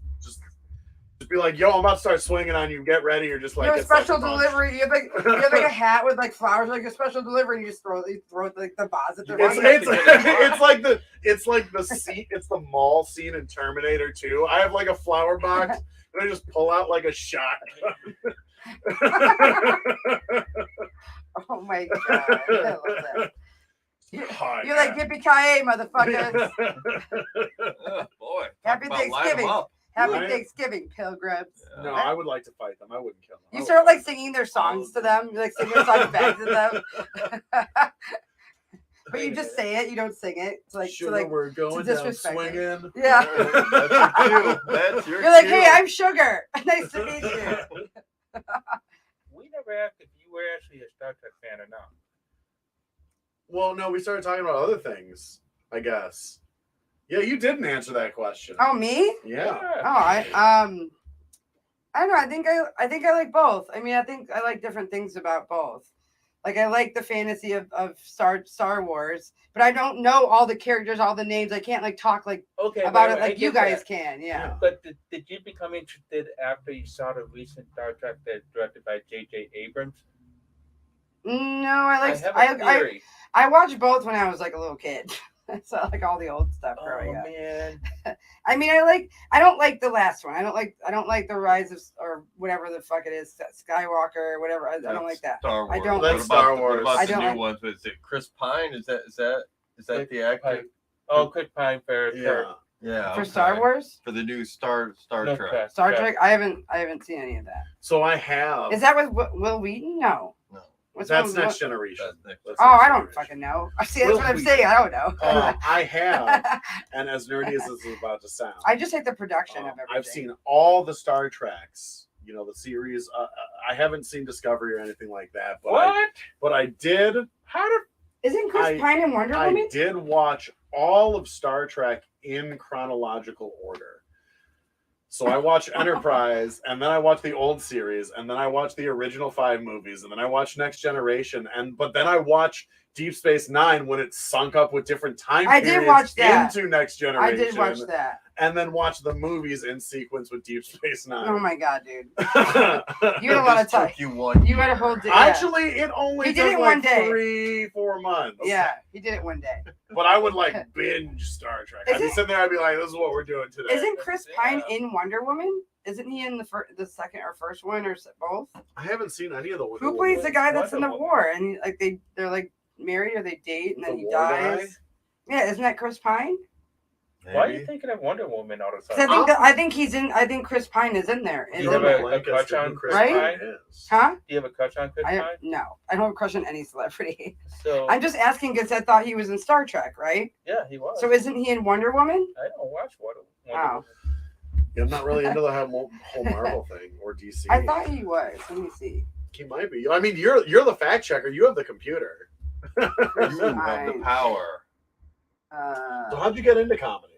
be like, yo, I'm about to start swinging on you. Get ready. Or just like You have a get sucker special punched. delivery. You have like a hat with like flowers, like a special delivery. And you just throw like the vase at their It's like the scene. It's the mall scene in Terminator 2. I have like a flower box, and I just pull out like a shotgun. Oh my god! I love that. Oh, You're like yippee-ki-yay, motherfuckers! Oh, boy, Happy talk about light 'em Thanksgiving. up. Happy Right? Thanksgiving, pilgrims. No, I would like to fight them. I wouldn't kill them. You start like singing their songs to them. You like sing their songs back to them. But you just say it. You don't sing it. It's like, Sugar, to like we're going to down disrespect it. swinging. Yeah. That's your cue. That's your You're like, cue. hey, I'm Sugar. Nice to meet you. We never asked if you were actually a Star Trek fan or not. Well, no, we started talking about other things, I guess. Yeah, you didn't answer that question. Oh, me? Yeah. Oh, I don't know. I think I like both. I mean, I think I like different things about both. Like I like the fantasy of Star Wars, but I don't know all the characters, all the names. I can't like talk like about it like you guys can. Yeah. But did you become interested after you saw the recent Star Trek that directed by J.J. Abrams? No, I have a theory. I watched both when I was like a little kid. So like all the old stuff growing up. Man. I mean, I don't like the last one. I don't like the Rise of or whatever the fuck it is, Skywalker or whatever. I don't like that. Star Wars. I don't like Star Wars. What about I the don't new like- ones? Is it Chris Pine? Is that the actor? Oh, Chris Pine for Yeah. Yeah. For Star Wars? For the new Star No, Trek. Star Trek? I haven't seen any of that. So I have. Is that with Will Wheaton? No. No. What's That's Will- Next Generation. That's That's Oh, Next I don't Generation. fucking know. See, that's what I'm saying. I don't know. I have, and as nerdy as this is about to sound, I just like the production of everything. I've seen all the Star Treks. You know, the series. I haven't seen Discovery or anything like that. But what? I did. How did? Isn't Chris Pine in Wonder I Woman? did watch all of Star Trek in chronological order. So I watched Enterprise, and then I watched the old series, and then I watched the original 5 movies, and then I watched Next Generation, but then I watched Deep Space Nine when it sunk up with different time I periods did watch that. into Next Generation. I did watch that. And then watch the movies in sequence with Deep Space Nine. Oh my god, dude! You had a lot of time. Took you one You had a year. whole day. Actually, it only He did took it like one day. 3-4 months. Yeah, he did it one day. But I would like binge Star Trek. I'd be sitting there, I'd be like, this is what we're doing today. Isn't Chris Pine in Wonder Woman? Isn't he in the second or first one or both? I haven't seen any of the Wonder Who plays the guy that's in the Wonder war and like they're like married or they date and then The he war dies? guy? Yeah, isn't that Chris Pine? Why are Maybe. you thinking of Wonder Woman all the 'Cause time? I think he's in. I think Chris Pine is in there. You have a crush on Chris Right? Pine? Huh? Do you have a crush on Chris Pine? No, I don't have a crush on any celebrity. So I'm just asking because I thought he was in Star Trek, right? yeah, he was. So isn't he in Wonder Woman? I don't watch Wonder Oh. Woman. Yeah, I'm not really into the whole Marvel thing or DC. I thought he was. Let me see. He might be. I mean, you're the fact checker. You have the computer. You have the power. So how'd you get into comedy?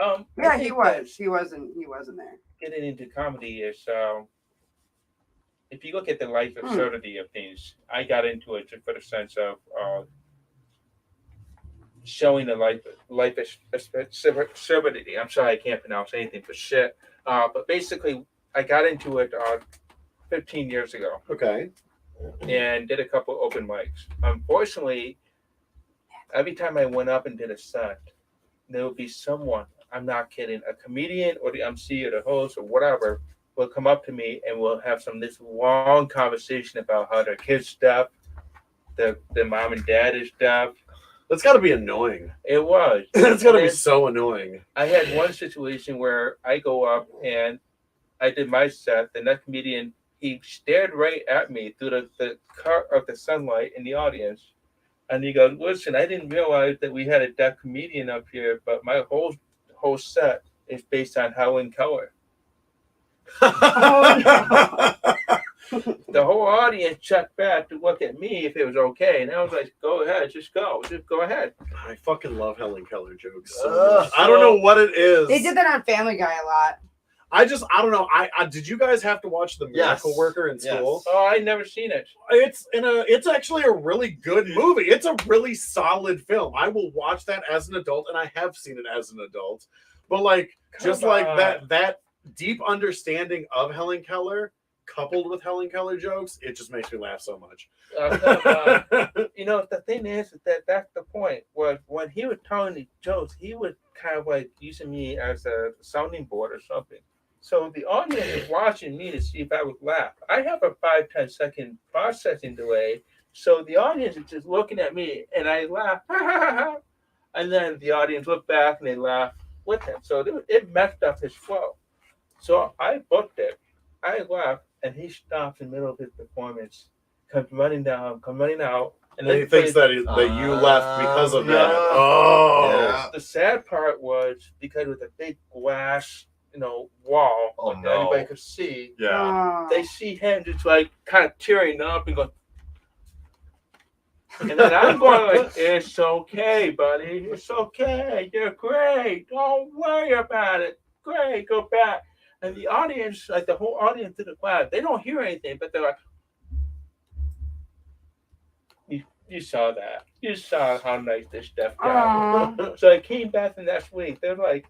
I Yeah, he think was. He wasn't there. Getting into comedy is if you look at the life absurdity of things, I got into it just for the sense of showing the life absurdity. I'm sorry, I can't pronounce anything for shit. But basically, I got into it 15 years ago Okay. and did a couple open mics. Unfortunately, every time I went up and did a set, there would be someone, I'm not kidding, a comedian or the MC or the host or whatever will come up to me and we'll have this long conversation about how their kids deaf, their mom and dad is deaf. That's got to be annoying. It was. That's got to be And so annoying. I had one situation where I go up and I did my set. The next comedian, he stared right at me through the cut of the sunlight in the audience. And he goes, listen, I didn't realize that we had a deaf comedian up here, but my whole set is based on Helen Keller. The whole audience checked back to look at me if it was okay. And I was like, go ahead, just go ahead. I fucking love Helen Keller jokes. So much. I don't know what it is. They did that on Family Guy a lot. I don't know. I did you guys have to watch The Miracle Yes. Worker in Yes. school? Oh, I never seen it. It's actually a really good movie. It's a really solid film. I will watch that as an adult, and I have seen it as an adult. But like just Come like on. that deep understanding of Helen Keller coupled with Helen Keller jokes, it just makes me laugh so much. You know, the thing is that that's the point. Was when he was telling the jokes, he was kind of like using me as a sounding board or something. So the audience is watching me to see if I would laugh. I have a 5-10 second processing delay, so the audience is just looking at me, and I laugh, and then the audience look back and they laugh with him. So it messed up his flow. So I booked it. I laughed, and he stops in the middle of his performance, comes running down, come running out, And then he thinks that you left because of that. yeah. Oh, Yeah. The sad part was because it was a big glass, wall Oh, that no. everybody could see. yeah. Oh. They see him just like kind of tearing up and going, and then I'm going like, "It's okay, buddy. It's okay. You're great. Don't worry about it. Great. Go back." And the audience, like the whole audience in the class, they don't hear anything, but they're like, "You saw that. You saw how nice this deaf guy." Aw. So I came back the next week. There were like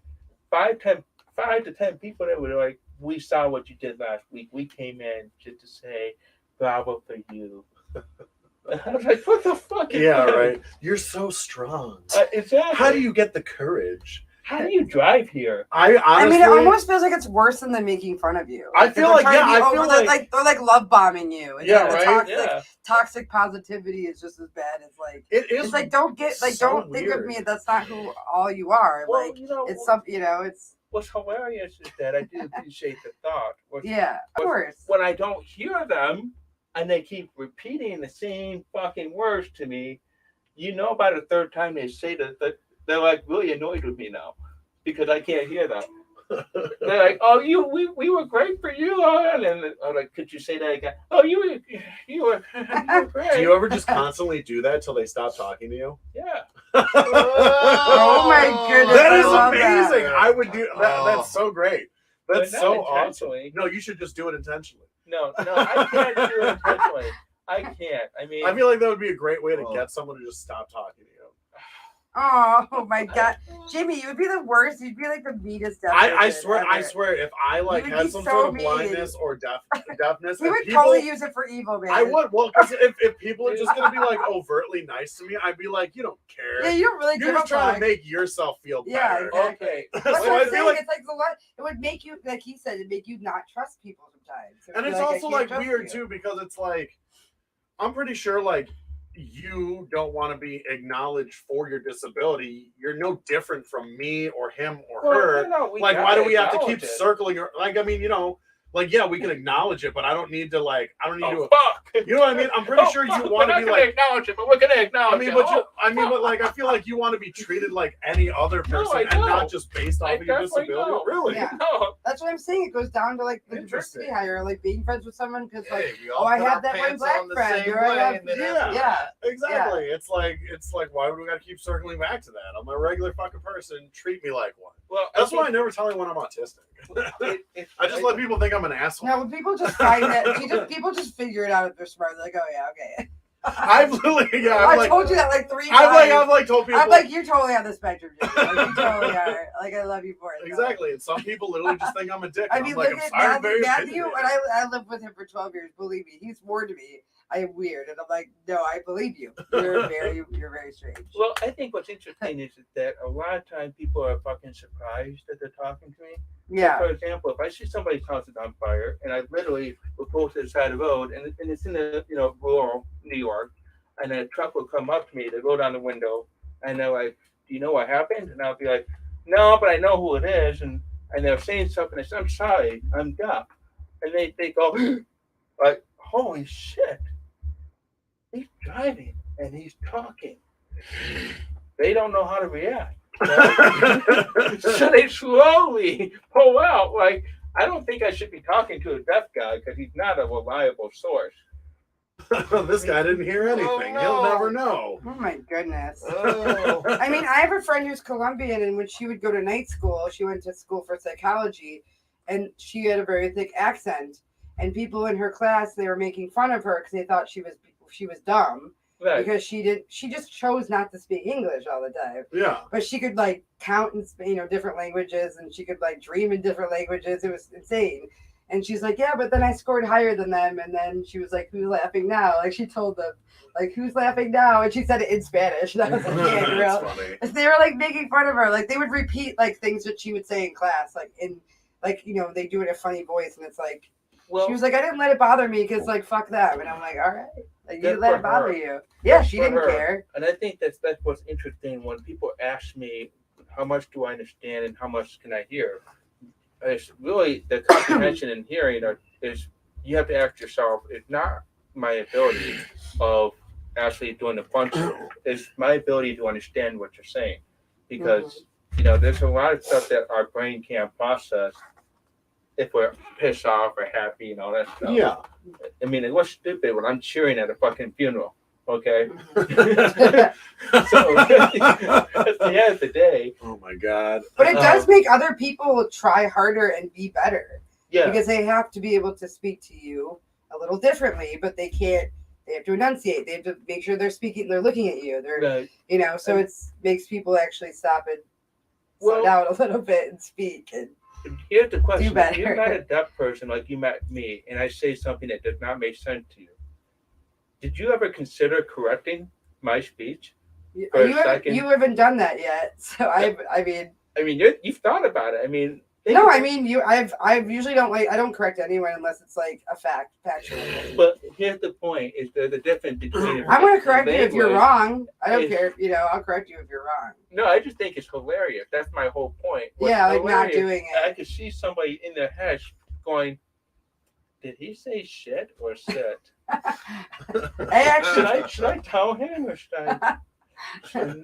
5 to 10 people that were like, "We saw what you did last week. We came in just to say bravo for you." I was like, "What the fuck is Yeah, this?" right. You're so strong. Exactly. How do you get the courage? How do you drive here? I honestly, mean, it almost feels like it's worse than them making fun of you. I feel they're like, trying to yeah, be I feel over- like- they're like love bombing you. And Yeah, the right? toxic positivity is just as bad as like. it is It's like don't so think of weird. me. That's not who all you are. Well, Like it's something. It's what's hilarious is that I do appreciate the thought. yeah, of course. When I don't hear them and they keep repeating the same fucking words to me, by the third time they say that they're like really annoyed with me now because I can't hear them. They're like, "Oh, we were great for you," and then I'm like, "Could you say that again?" "Oh, you were great." Do you ever just constantly do that till they stop talking to you? Yeah. Oh my goodness, That I is love that. amazing. I would do that. Oh. That's so great. That's But not so awesome. intentionally. No, you should just do it intentionally. No, I can't do it intentionally. I can't. I mean, I feel like that would be a great way to Oh. get someone to just stop talking to you. Oh my god, Jimmy, you would be the worst. You'd be like the meanest. I swear, ever. if I like would had be some so sort of mean. blindness or deafness, We and would people, totally use it for evil, man. I would. Well, because if people are just gonna be like overtly nice to me, I'd be like, you don't care. Yeah, you don't really You're give just a trying fuck. to make yourself feel Yeah, better. exactly. okay. That's So what I I'm feel saying. like- It's like a lot. It would make you, like he said, it'd make you not trust people sometimes. It would And be it's like, I also can't like trust weird you. too because it's like I'm pretty sure like you don't want to be acknowledged for your disability. You're no different from me or him or her. Like, why do we have to keep circling? Like, I mean, like, yeah, we can acknowledge it, but I don't need to like. I don't need Oh, to. fuck. You know what I mean? I'm pretty sure you want to be like. acknowledge it, but we're gonna acknowledge I mean, it. but like, I feel like you want to be treated like any other No, person I and don't. not just based off I of your definitely disability. don't. Really? Yeah. No. That's what I'm saying. It goes down to like the Interesting. diversity hire, like being friends with someone because like, Hey, we all oh, I put have our that one pants black on the friend, same or I way, have and then Yeah. yeah. Exactly. It's like why would we gotta keep circling back to that? I'm a regular fucking person. Treat me like one. Well, That's why I never tell anyone I'm autistic. I just let people think I'm an asshole. No, when people just find that, people just figure it out if they're smart. They're like, oh yeah, okay. I've literally, yeah, I told you that like 3 times. I've like told people. I'm like, you're totally on the spectrum, Jimmy. Like, you totally are. Like, I love you for it. though. Exactly, and some people literally just think I'm a dick. I and mean, I'm like, look I'm at sorry, I'm very Matthew. opinionated. When I lived with him for 12 years, believe me, he swore to me, I am weird. And I'm like, no, I believe you. You're very strange. Well, I think what's interesting is that a lot of times people are fucking surprised that they're talking to me. Yeah. For example, if I see somebody's house is on fire and I literally will pull to the side of the road and it's in the rural New York, and a truck will come up to me, they roll down the window, and they're like, "Do you know what happened?" And I'll be like, "No, but I know who it is." And they're saying something. I say, "I'm sorry, I'm deaf." And they go, like, "Holy shit, he's driving and he's talking." They don't know how to react. Right? So they slowly pull out. Like, I don't think I should be talking to a deaf guy because he's not a reliable source. This guy didn't hear anything. Oh, no. He'll never know. Oh my goodness. Oh. I mean, I have a friend who's Colombian, and when she would go to night school, she went to school for psychology, and she had a very thick accent. And people in her class, they were making fun of her because they thought she was dumb Right. because she just chose not to speak English all the time. Yeah. But she could like count in different languages, and she could like dream in different languages. It was insane. And she's like, yeah, but then I scored higher than them. And then she was like, who's laughing now? Like she told them, like, who's laughing now? And she said it in Spanish. That was like, yeah, That's real. funny. They were like making fun of her. Like they would repeat like things that she would say in class, like they do it in a funny voice, and it's like. Well, She was like, I didn't let it bother me because, like, fuck them. And I'm like, all right. Like, you Good didn't let for it bother her. you. Yeah, Good she for didn't her. care. and I think that's what's interesting when people ask me, how much do I understand and how much can I hear? It's really the comprehension and hearing is you have to ask yourself, it's not my ability of actually doing the function, it's my ability to understand what you're saying. Because, there's a lot of stuff that our brain can't process if we're pissed off or happy and all that stuff. Yeah. I mean, it was stupid when I'm cheering at a fucking funeral. Okay. So at the end of the day, Oh my god. But it does make other people try harder and be better. yeah, Because they have to be able to speak to you a little differently, but they can't. They have to enunciate. They have to make sure they're looking at you. They're, right. so it's makes people actually stop and slow Well- down a little bit and speak. And Here's the question: better. if you're not a deaf person like you met me, and I say something that does not make sense to you, did you ever consider correcting my speech? For a second. you haven't done that yet. So I mean. I mean, you've thought about it. I mean, No, I mean I usually don't I don't correct anyone unless it's like a factual. But here's the point: is there's a difference between. I'm gonna correct you if you're language- wrong. I don't is- care. I'll correct you if you're wrong. No, I just think it's hilarious. That's my whole point. What's Yeah, like not hilarious, doing I it. could see somebody in their head going, "Did he say shit or sit? I actually, Should I tell him or should I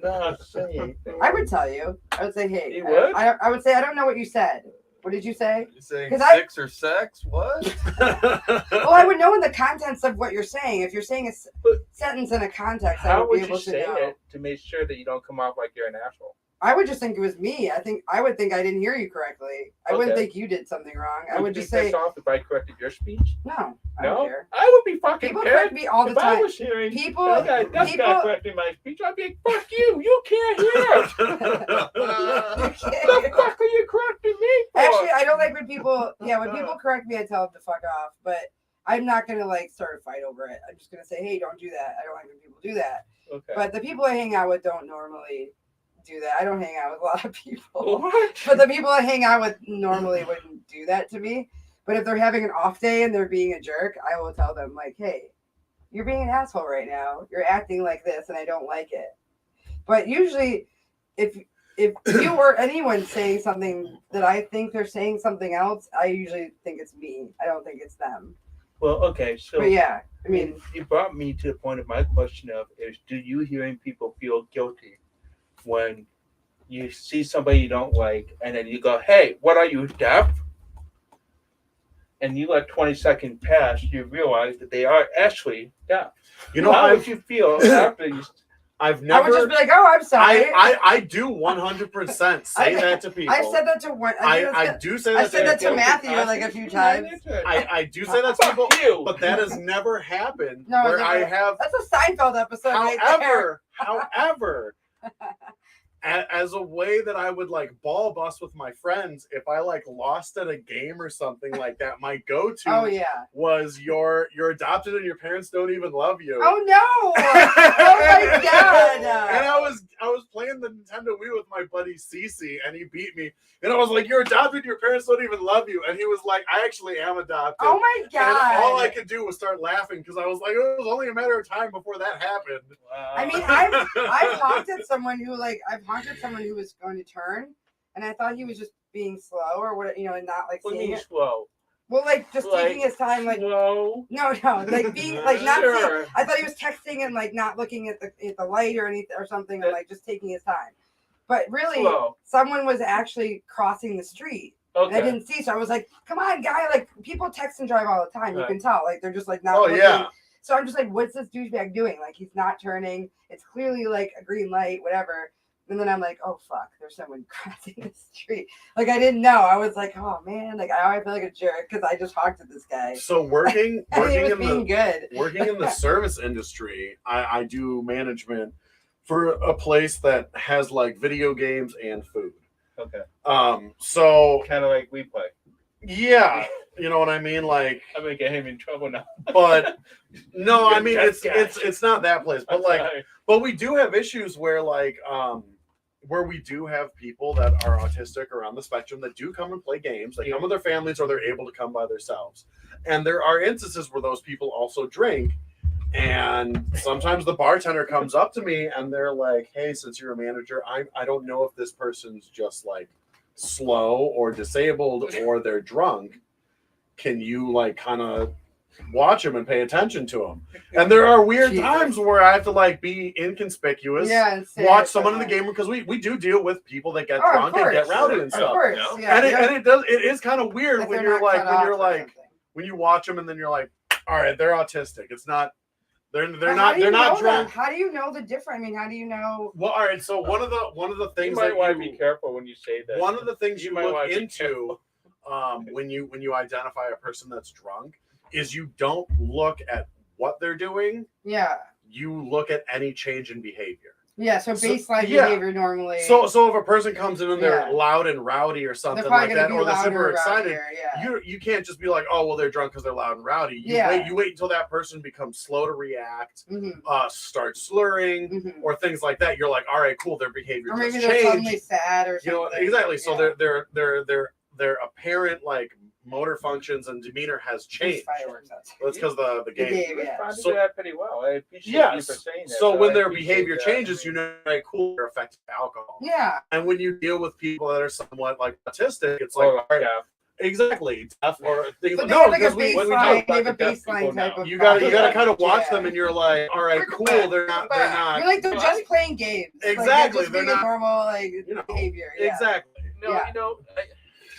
not say anything?" I would tell you. I would say, hey. You would? I would say I don't know what you said. What did you say? You saying 'Cause I- six or sex? What? Well, I would know in the contents of what you're saying. If you're saying a But sentence in a context, I how would would be you able to say know. it to make sure that you don't come off like you're an asshole? I would just think it was me. I would think I didn't hear you correctly. I wouldn't Okay. think you did something wrong. I Would would you just be say pissed off if I corrected your speech? no. I No, don't care. I would be fucking People pissed. correct me all the If I time. was hearing People- that guy people- correcting my speech, I'd be like, "Fuck you! You can't hear it. The fuck are you correcting me for?" Actually, I don't like when people. Yeah, when people correct me, I tell them to fuck off. But I'm not gonna like start a fight over it. I'm just gonna say, hey, don't do that. I don't like when people do that. Okay. But the people I hang out with don't normally do that. I don't hang out with a lot of people. What? But the people I hang out with normally wouldn't do that to me. But if they're having an off day and they're being a jerk, I will tell them like, hey, you're being an asshole right now. You're acting like this, and I don't like it. But usually, if you or anyone saying something that I think they're saying something else, I usually think it's me. I don't think it's them. Well, okay, so But yeah, I mean, you brought me to the point of my question of is do you hearing people feel guilty when you see somebody you don't like and then you go, "Hey, what are you, deaf?" And you let 20 seconds pass, you realize that they are actually deaf. How would you feel after you? I've I would just never. be like, oh, I'm sorry. I do 100% say that to people. I've said that to one. I do say that. I've said that to people. Matthew like a few times. I do say that to people, Fuck you. but that has never happened. No, where it's I never- have. That's a Seinfeld episode right there. However, as a way that I would like ball bust with my friends, if I like lost at a game or something like that, my go-to Oh yeah. was you're adopted and your parents don't even love you. Oh no! Oh my god! And I was playing the Nintendo Wii with my buddy Cece, and he beat me. And I was like, "You're adopted. Your parents don't even love you." And he was like, "I actually am adopted." Oh my And god! all I could do was start laughing because I was like, "It was only a matter of time before that happened." Wow. I mean, I've honked at someone who was going to turn, and I thought he was just being slow or what, and not like What do you seeing mean it. slow? Well, like just taking his time, like slow. no, like being like not. Sure. I thought he was texting and like not looking at the light or anything or something, and like just taking his time. But really, Slow. someone was actually crossing the street. And I Okay. didn't see, so I was like, "Come on, guy!" Like people text and drive all the time. You Right. can tell, like they're just like not. Oh looking. yeah. So I'm just like, "What's this douchebag doing? Like he's not turning. It's clearly like a green light, whatever." And then I'm like, oh fuck, there's someone crossing the street. Like I didn't know. I was like, oh man, like I feel like a jerk because I just talked to this guy. So working I mean, it was in being good. working in the service industry, I do management for a place that has like video games and food. Okay. So Kind of like we play. yeah, you know what I mean? Like, I'm gonna get him in trouble now. but no, I mean That guy. it's not that place, but like, but we do have issues where like where we do have people that are autistic or on the spectrum that do come and play games. They come with their families or they're able to come by themselves. And there are instances where those people also drink. And sometimes the bartender comes up to me and they're like, hey, since you're a manager, I don't know if this person's just like slow or disabled or they're drunk. Can you like kind of watch them and pay attention to them? And there are weird Jesus. times where I have to like be inconspicuous, Yeah, and say watch it someone in the somewhere. game because we do deal with people that get Oh, of drunk and get course. rowdy and Of stuff. course, No? yeah. And it is kind of weird If when they're you're not like cut off or something. when you watch them and then you're like, all right, they're autistic. It's not they're Well, not how do you know drunk. that? How do you know the difference? I mean, how do you know? Well, all right. So one of the You things might that want to be careful when you say that. one of the things You you might look wanna be into when you identify a person that's drunk is you don't look at what they're doing. Yeah, You look at any change in behavior. yeah. So So- baseline yeah. behavior normally. So if a person comes in and they're Yeah. loud and rowdy or they're something probably like gonna that, be or they're louder, super excited, rowdier, yeah. you can't just be like, oh well, they're drunk because they're loud and rowdy. Yeah. You wait until that person becomes slow to react, Mhm, start slurring, mhm. or things like that. You're like, all right, cool, their behavior Or maybe just they're suddenly changed. sad or You know something. exactly. So Yeah. their apparent like motor functions and demeanor has There's changed. fireworks outside. That's because the The game. game, You yeah. responded So- to that pretty well. I appreciate you for saying that. So when I their appreciate behavior that. changes, you know, right, cool, they're affected by alcohol. Yeah. And when you deal with people that are somewhat like autistic, it's like, Oh, all right, yeah. exactly, tough or things. But they No, have like a because when we talk baseline. They have a about the deaf people baseline now, type of. you gotta yeah. kind of watch Yeah. them, and you're like, all right, cool, they're not. You're like they're just playing games. Like, Exactly, they're just they're being not- normal like know, behavior. Yeah. Exactly. No, Yeah. you know,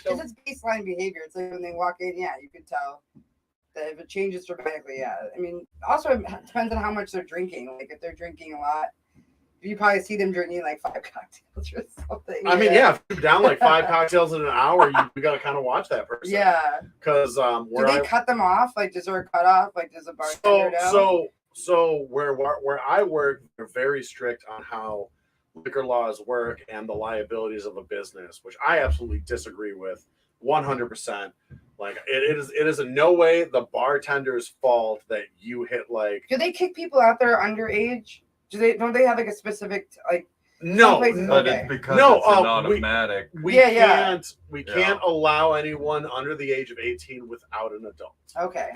Because it's baseline behavior. It's like when they walk in, yeah, you could tell that if it changes dramatically, yeah. I mean, also it depends on how much they're drinking. Like if they're drinking a lot, you probably see them drinking like 5 cocktails or something. I mean, yeah, if you're down like 5 cocktails in an hour, you got to kind of watch that person. Yeah. Because Do they cut them off? Like, does there a cutoff? Like, does a bartender know? So where I work, they're very strict on how liquor laws work and the liabilities of a business, which I absolutely disagree with 100%. Like it is in no way the bartender's fault that you hit like Do they kick people out there underage? Don't they have like a specific like? no places- But Okay. it's because No, it's an we- automatic. we Yeah. can't allow anyone under the age of 18 without an adult. Okay.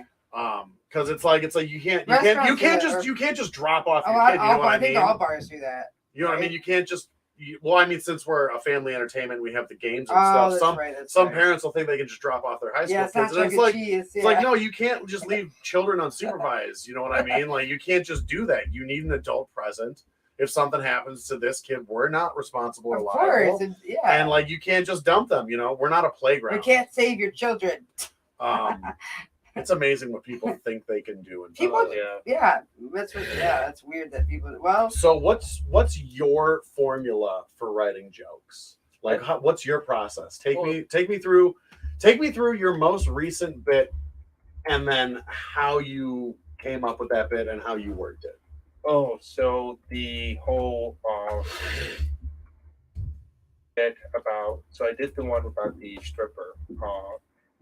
Because it's like you can't Restaurants do that, you can't just drop off A your lot. kid. You know what I I think mean? all bars do that. You know what I mean? You can't just. Well, I mean, since we're a family entertainment, we have the games and Oh, stuff. that's some right. That's some right. parents will think they can just drop off their high school Yeah, kids, it's not and Chuck E. Cheese. it's like no, you can't just leave children unsupervised. You know what I mean? Like you can't just do that. You need an adult present. If something happens to this kid, we're not responsible or Of liable. course, yeah. And like you can't just dump them. You know, we're not a playground. You can't save your children. It's amazing what people think they can do. And People- yeah. Yeah, that's weird that people. Well, So what's your formula for writing jokes? Like, what's your process? Take me through your most recent bit, and then how you came up with that bit and how you worked it. Oh, so the whole bit about. So I did the one about the stripper.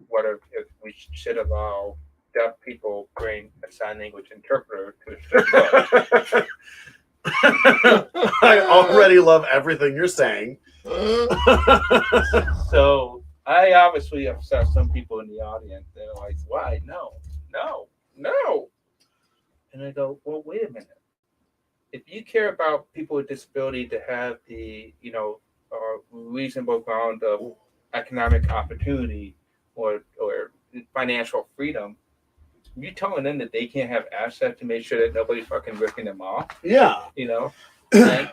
What if we should allow deaf people bring a sign language interpreter to the strip club? I already love everything you're saying. So I obviously upset some people in the audience. They're like, "Why? No. And I go, "Well, wait a minute. If you care about people with disability to have the, reasonable ground of economic opportunity or financial freedom, you telling them that they can't have access to make sure that nobody's fucking ripping them off, Yeah. And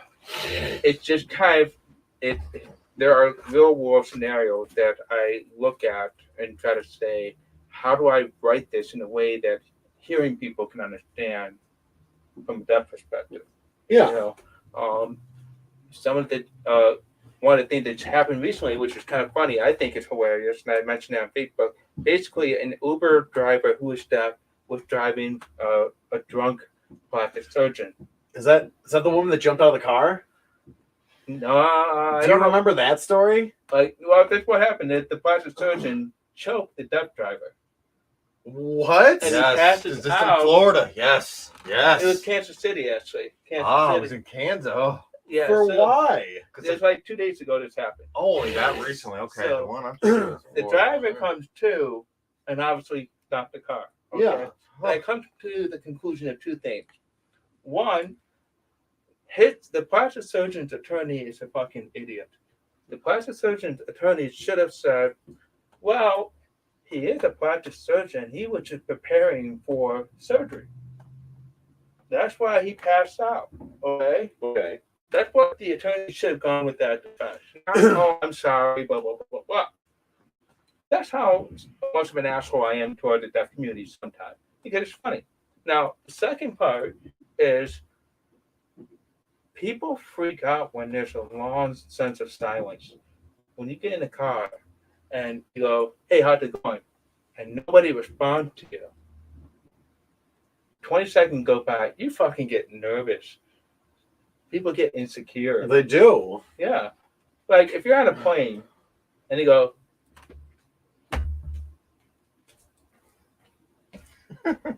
it's just kind of it. There are real world scenarios that I look at and try to say, how do I write this in a way that hearing people can understand from that perspective? Yeah. some of the one of the things that's happened recently, which is kind of funny, I think it's hilarious, and I mentioned it on Facebook. Basically, an Uber driver who was staffed was driving a drunk plastic surgeon. Is that the woman that jumped out of the car? No, I Do you don't know. remember that story? Like, well, that's what happened. The plastic surgeon choked the deaf driver. What? And he Yes. passes Is this out. in Florida? Yes. Yes. It was Kansas City, actually. Kansas Ah, it City. was in Kansas. Oh, Yeah, For so why? It was like 2 days ago this happened. only that recently. Okay. So, the one I'm sure was The Florida. driver comes to and obviously stopped the car. Okay? Yeah. And I come to the conclusion of two things. One, the plastic surgeon's attorney is a fucking idiot. The plastic surgeon's attorney should have said, well, he is a plastic surgeon. He was just preparing for surgery. That's why he passed out. Okay? Okay. That's what the attorney should have gone with that defense. Oh, I'm sorry, blah, blah, blah, blah, blah. That's how much of an asshole I am toward the deaf community sometimes, because it's funny. Now, the second part is people freak out when there's a long sense of silence. When you get in the car and you go, hey, how's it going? And nobody responds to you. 20 seconds go by, you fucking get nervous. People get insecure. They do. Yeah. Like if you're on a plane and you go,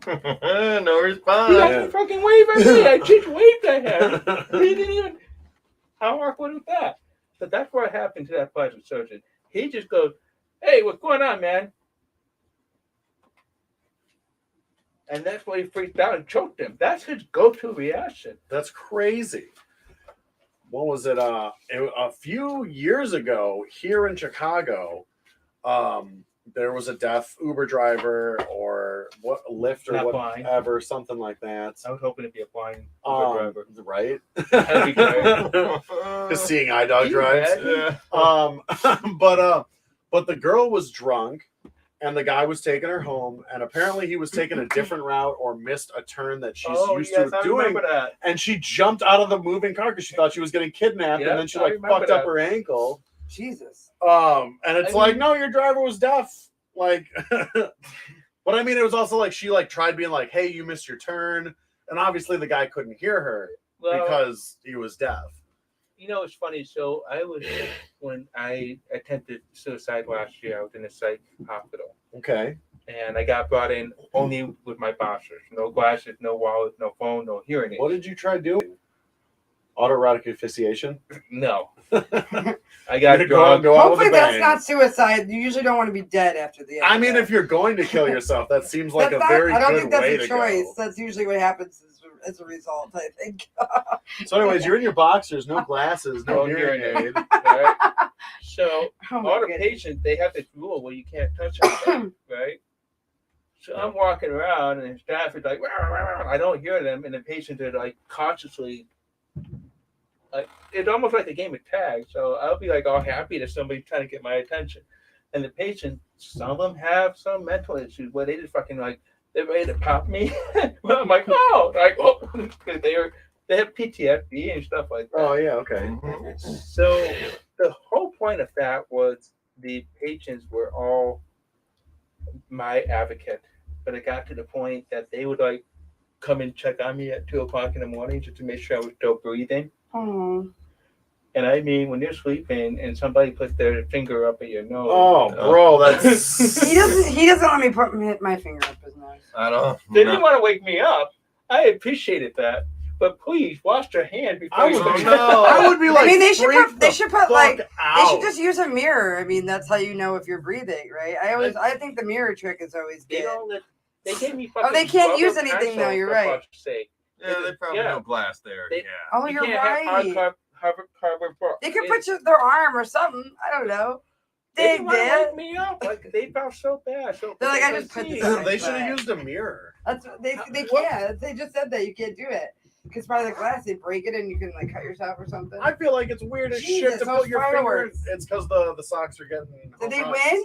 No response. he Yeah. doesn't fucking wave at me. I just waved at him. He didn't even. How awkward is that? But that's what happened to that plastic surgeon. He just goes, hey, what's going on, man? And that's why he freaked out and choked him. That's his go-to reaction. That's crazy. What was it? A few years ago here in Chicago, there was a deaf Uber driver or Lyft or Not blind. whatever, something like that. I was hoping to be a blind Uber driver. Right? That'd be great. Just seeing eye dog Can you drives. imagine? But the girl was drunk and the guy was taking her home, and apparently he was taking a different route or missed a turn that she's used to I doing. remember that. And she jumped out of the moving car because she thought she was getting kidnapped, Yeah, and then she I like remember fucked up that. her ankle. Jesus. And it's I like, mean- no, your driver was deaf. Like, but I mean, it was also like she like tried being like, hey, you missed your turn, and obviously the guy couldn't hear her Well, because he was deaf. you know, it's funny. So when I attempted suicide last year, I was in a psych hospital. Okay. And I got brought in only with my boxers. No glasses, no wallet, no phone, no hearing aids. What did you try doing? Autoerotic asphyxiation? No. I got Go drugged. out with Hopefully a that's bang. not suicide. You usually don't want to be dead after the end. I of mean, that. if you're going to kill yourself, that seems like That's a not- very I don't good think that's way a to choice. go. That's usually what happens as a result, I think. So, anyways, you're in your boxers, no glasses, no No hearing hearing aid. Right? So Oh my all the goodness. patients, they have this rule where you can't touch them, right? So I'm walking around and the staff is like, "Rah, rah, rah." I don't hear them, and the patients are like consciously, like it's almost like a game of tag. So I'll be like all happy that somebody's trying to get my attention, and the patients, some of them have some mental issues where they just fucking like they're ready to pop me. Well, I'm like, oh, like oh, because they have PTSD and stuff like that. Oh, yeah, okay. So the whole point of that was the patients were all my advocate, but it got to the point that they would like come and check on me at 2:00 in the morning just to make sure I was still breathing. Oh. And I mean, when you're sleeping and somebody puts their finger up at your nose. Oh, bro, that's. He doesn't let me hit my finger up his nose. I don't. They didn't want to wake me up. I appreciated that, but please wash your hand before I you. would, no. I would be like, I mean, they should freak put the fuck like out. they should just use a mirror. I mean, that's how you know if you're breathing, right? I think the mirror trick is always They good. don't let. They gave me. Oh, they can't fucking use rubber anything, though, pencils, you're for right. fuck's sake. Yeah, they probably Yeah. no glass there. They- Yeah. Oh, You you're can't right. have carbon book. They could It- put their arm or something. I don't know. They They didn't want to did. wake me up. Like they felt so bad. So They're like, I just put this on. They should have used a mirror. That's what they What? can't. They just said that you can't do it because by the glass they break it and you can like cut yourself or something. I feel like it's weird as shit Jesus, to those put your finger. fireworks. It's because the socks are getting. Did they hot. win?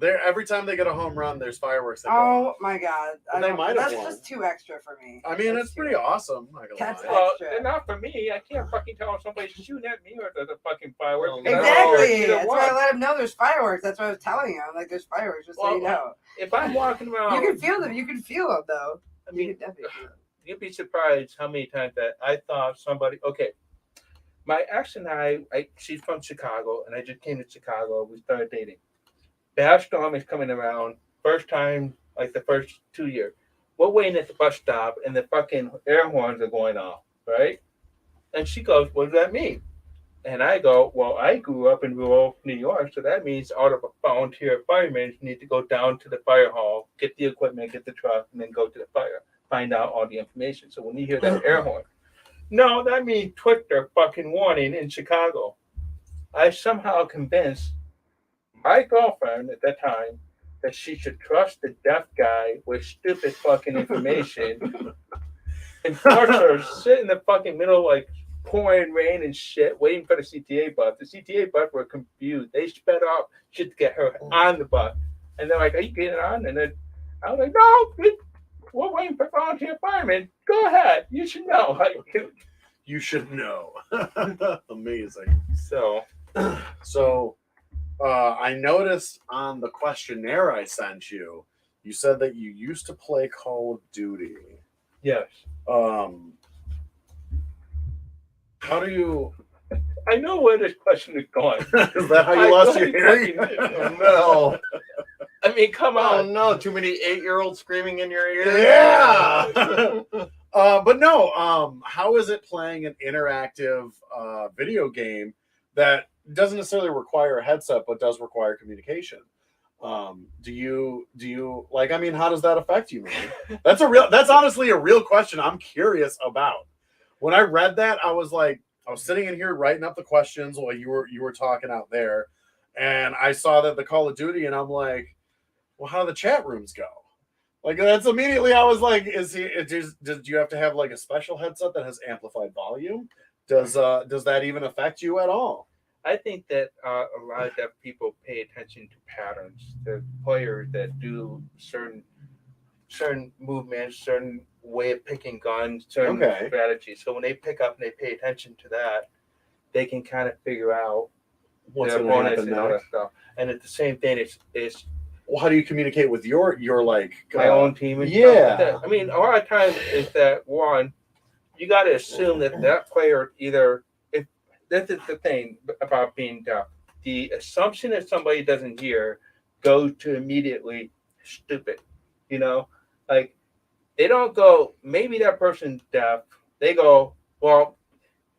Every time they get a home run, there's fireworks that go Oh off. my god. Well, they might have that's won. just too extra for me. I mean, That's it's too pretty extra. awesome. Not gonna That's lie. Well, extra. they're not for me. I can't fucking tell if somebody's shooting at me or there's a fucking fireworks. Well, because I don't Exactly. care either That's why I one. let him know there's fireworks. That's what I was telling him. Like, there's fireworks, just so you Well, know. If I'm walking around, You can feel them. You can feel them, though. I You mean, can definitely feel them. you'd be surprised how many times that I thought somebody. Okay, my ex and she's from Chicago, and I just came to Chicago. We started dating. Bad storm is coming around. First time, like the first 2 years. We're waiting at the bus stop, and the fucking air horns are going off, right? And she goes, "What does that mean?" And I go, "Well, I grew up in rural New York, so that means all of the volunteer firemen need to go down to the fire hall, get the equipment, get the truck, and then go to the fire, find out all the information." So when you hear that air horn, no, that means Twitter fucking warning in Chicago. I somehow convinced my girlfriend at that time that she should trust the deaf guy with stupid fucking information and force her to sit in the fucking middle, like pouring rain and shit, waiting for the CTA bus. The CTA bus were confused. They sped up shit to get her on the bus. And they're like, "Are you getting on?" And then I was like, "No, we're waiting for volunteer firemen. Go ahead. You should know." You should know. Amazing. So, I noticed on the questionnaire I sent you, you said that you used to play Call of Duty. yes. How do you? I know where this question is going. Is that how you I lost your really hearing? fucking- No. I mean, come Oh on. no! Too many 8-year-olds screaming in your ear. Yeah. But no. How is it playing an interactive video game that doesn't necessarily require a headset, but does require communication? Do you like? I mean, how does that affect you, man? That's honestly a real question. I'm curious about. When I read that, I was sitting in here writing up the questions while you were talking out there, and I saw that the Call of Duty, and I'm like, well, how do the chat rooms go? Like, that's immediately I was like, does you have to have like a special headset that has amplified volume? Does that even affect you at all? I think that a lot of deaf people pay attention to patterns. The players that do certain movements, certain way of picking guns, certain Okay. strategies. So when they pick up and they pay attention to that, they can kind of figure out What's their going to opponents happen and all that next? stuff. And at the same thing, it's Well, how do you communicate with your like my own team and stuff yeah. like that. I mean, a lot of times is that one, you got to assume that player either, if this is the thing about being deaf, the assumption that somebody doesn't hear goes to immediately stupid, you know, like they don't go, maybe that person's deaf. They go, well,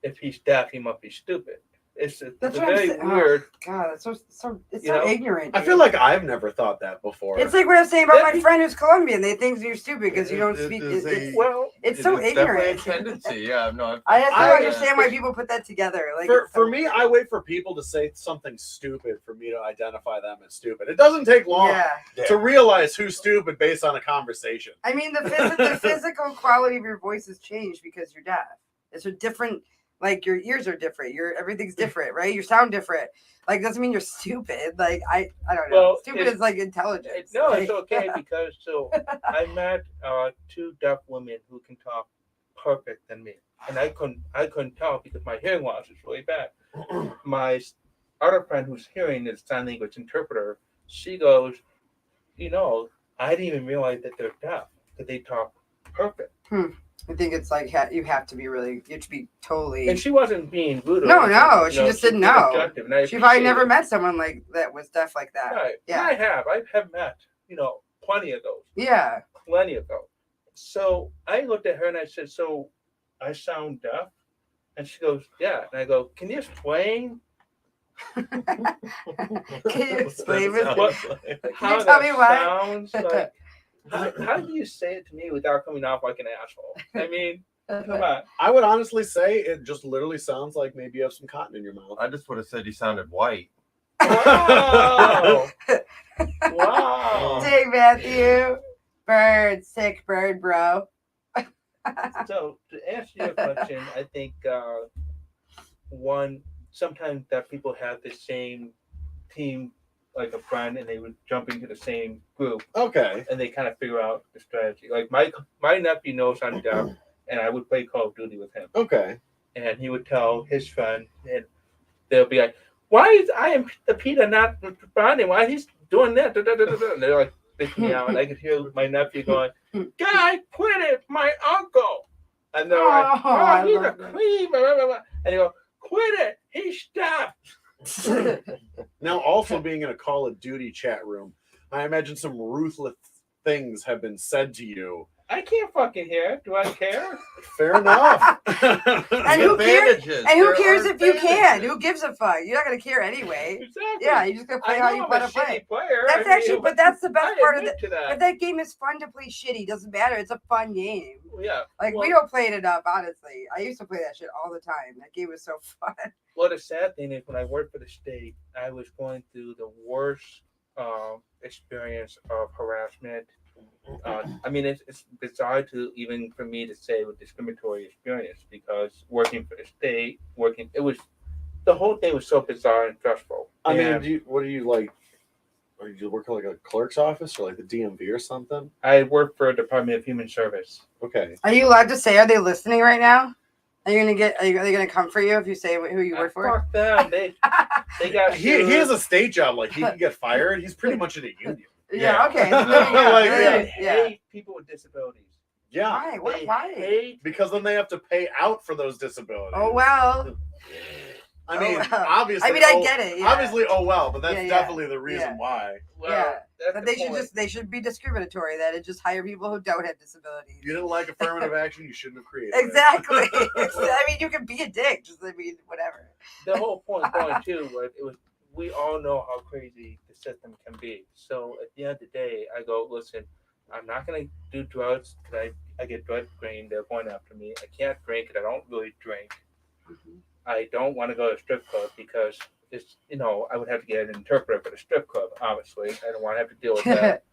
if he's deaf, he must be stupid. It's That's what I'm very saying. weird. Oh, God, that's so it's You so know? ignorant. I dude. feel like I've never thought that before. It's like what I was saying about my friend who's Colombian. They think you're stupid because you don't It speak. is It's, Well, it's so It's definitely a ignorant. tendency. Yeah, no. I don't I- understand why people put that together. Like for it's so- me, I wait for people to say something stupid for me to identify them as stupid. It doesn't take long Yeah, to realize who's stupid based on a conversation. I mean the physical quality of your voice has changed because you're deaf. It's a different. Like your ears are different. Everything's different, right? You sound different. Like doesn't mean you're stupid. Like I don't know. Well, Stupid is like intelligence. No, like, it's okay because I met two deaf women who can talk perfect than me, and I couldn't tell because my hearing loss is really bad. My other friend who's hearing is sign language interpreter. She goes, I didn't even realize that they're deaf, that they talk perfect. I think it's like you have to be you have to be totally. And she wasn't being rude. or No, anything, no, you she know, just didn't was being know. objective, and I She probably appreciate never it. met someone like that was deaf like that. Right. Yeah. And I have met, plenty of those. Yeah. Plenty of those. So I looked at her and I said, "So I sound deaf?" And she goes, "Yeah." And I go, "Can you explain Can you explain That it? sounds like- how tell that me why?" sounds? Like, how do you say it to me without coming off like an asshole? I mean, come on. I would honestly say it just literally sounds like maybe you have some cotton in your mouth. I just would have said he sounded white. Wow. Wow. Dang, Matthew. Bird, sick bird, bro. So to answer your question, I think one, sometimes that people have the same team like a friend, and they would jump into the same group, Okay. and they kind of figure out the strategy. Like my nephew knows I'm deaf, and I would play Call of Duty with him, Okay. and he would tell his friend, and they'll be like, "Why is I am the Pita not responding? Why he's doing that?" And they're like freaking me out, and I could hear my nephew going, "Guy, quit it, my uncle." And they're like, I "Oh, he's a love that. creep," blah, blah, blah, blah. And they go, "Quit it, he's deaf." Now, also being in a Call of Duty chat room, I imagine some ruthless things have been said to you. I can't fucking hear. Do I care? Fair enough. And who cares? Advantages. And who There cares are if you can? advantages. Who gives a fuck? You're not gonna care anyway. Exactly. Yeah, you're just gonna play I how know you I'm want a to play. shitty player. That's I actually, mean, but that's the best I part of admit it. to that. But that game is fun to play shitty. Doesn't matter. It's a fun game. Yeah. Like well, we don't play it enough, honestly. I used to play that shit all the time. That game was so fun. Well, the sad thing is, when I worked for the state, I was going through the worst experience of harassment. I mean, it's bizarre to even for me to say with discriminatory experience, because working for the state, the whole thing was so bizarre and stressful. I mean, And what do you like? Are you work like a clerk's office or like the DMV or something? I worked for a Department of Human Service. Okay. Are you allowed to say? Are they listening right now? Are you gonna get? Are they gonna come for you if you say who you work for? Fuck them. They got He has a state job. Like, he can get fired. He's pretty much in a union. Yeah. Okay. So there you go. Like, There yeah. you- yeah. hate people with disabilities. Yeah. Why? What? They Why? hate. Because then they have to pay out for those disabilities. Oh well. I mean, Oh, wow. obviously. I mean, I get it. Yeah. Obviously, oh well, but that's Yeah, yeah. definitely the reason Yeah. why. Well, Yeah. that's But the they point. should be discriminatory. That it just hire people who don't have disabilities. You didn't like affirmative action, you shouldn't have created it. Exactly. I mean, you can be a dick. Just I mean, whatever. The whole point going too was we all know how crazy the system can be. So at the end of the day, I go, listen, I'm not gonna do drugs because I get drug screened. They're going after me. I can't drink because I don't really drink. I don't want to go to a strip club because it's I would have to get an interpreter for the strip club. Obviously, I don't want to have to deal with that.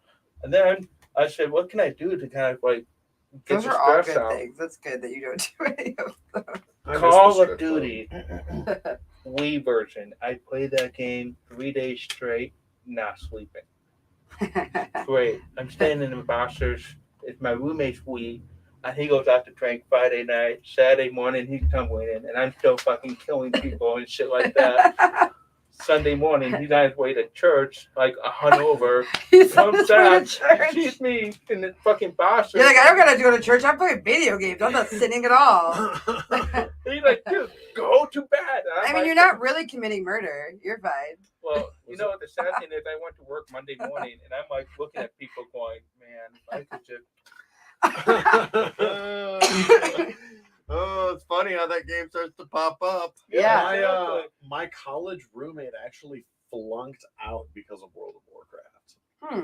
And then I said, what can I do to kind of like get Those the are all stress good out? things. That's good that you don't do any of them. I miss the Call of strip club. Duty Wii version. I played that game 3 days straight, not sleeping. Great. I'm staying in the Bossers. It's my roommate's Wii. And he goes out to drink Friday night. Saturday morning, he's tumbling in. And I'm still fucking killing people and shit like that. Sunday morning, he's on his way to church, like hungover. He's on Comes his way to back, church. sees me in the fucking Bossers. You're like, I don't gotta go to church. I'm playing video games. I'm not sinning at all. He's like, dude, go to bed. And I'm I mean, like, you're not really committing murder. You're fine. Well, the sad thing is I went to work Monday morning and I'm like looking at people going, man, if I could just. Oh, it's funny how that game starts to pop up. Yeah. exactly. My college roommate actually flunked out because of World of Warcraft.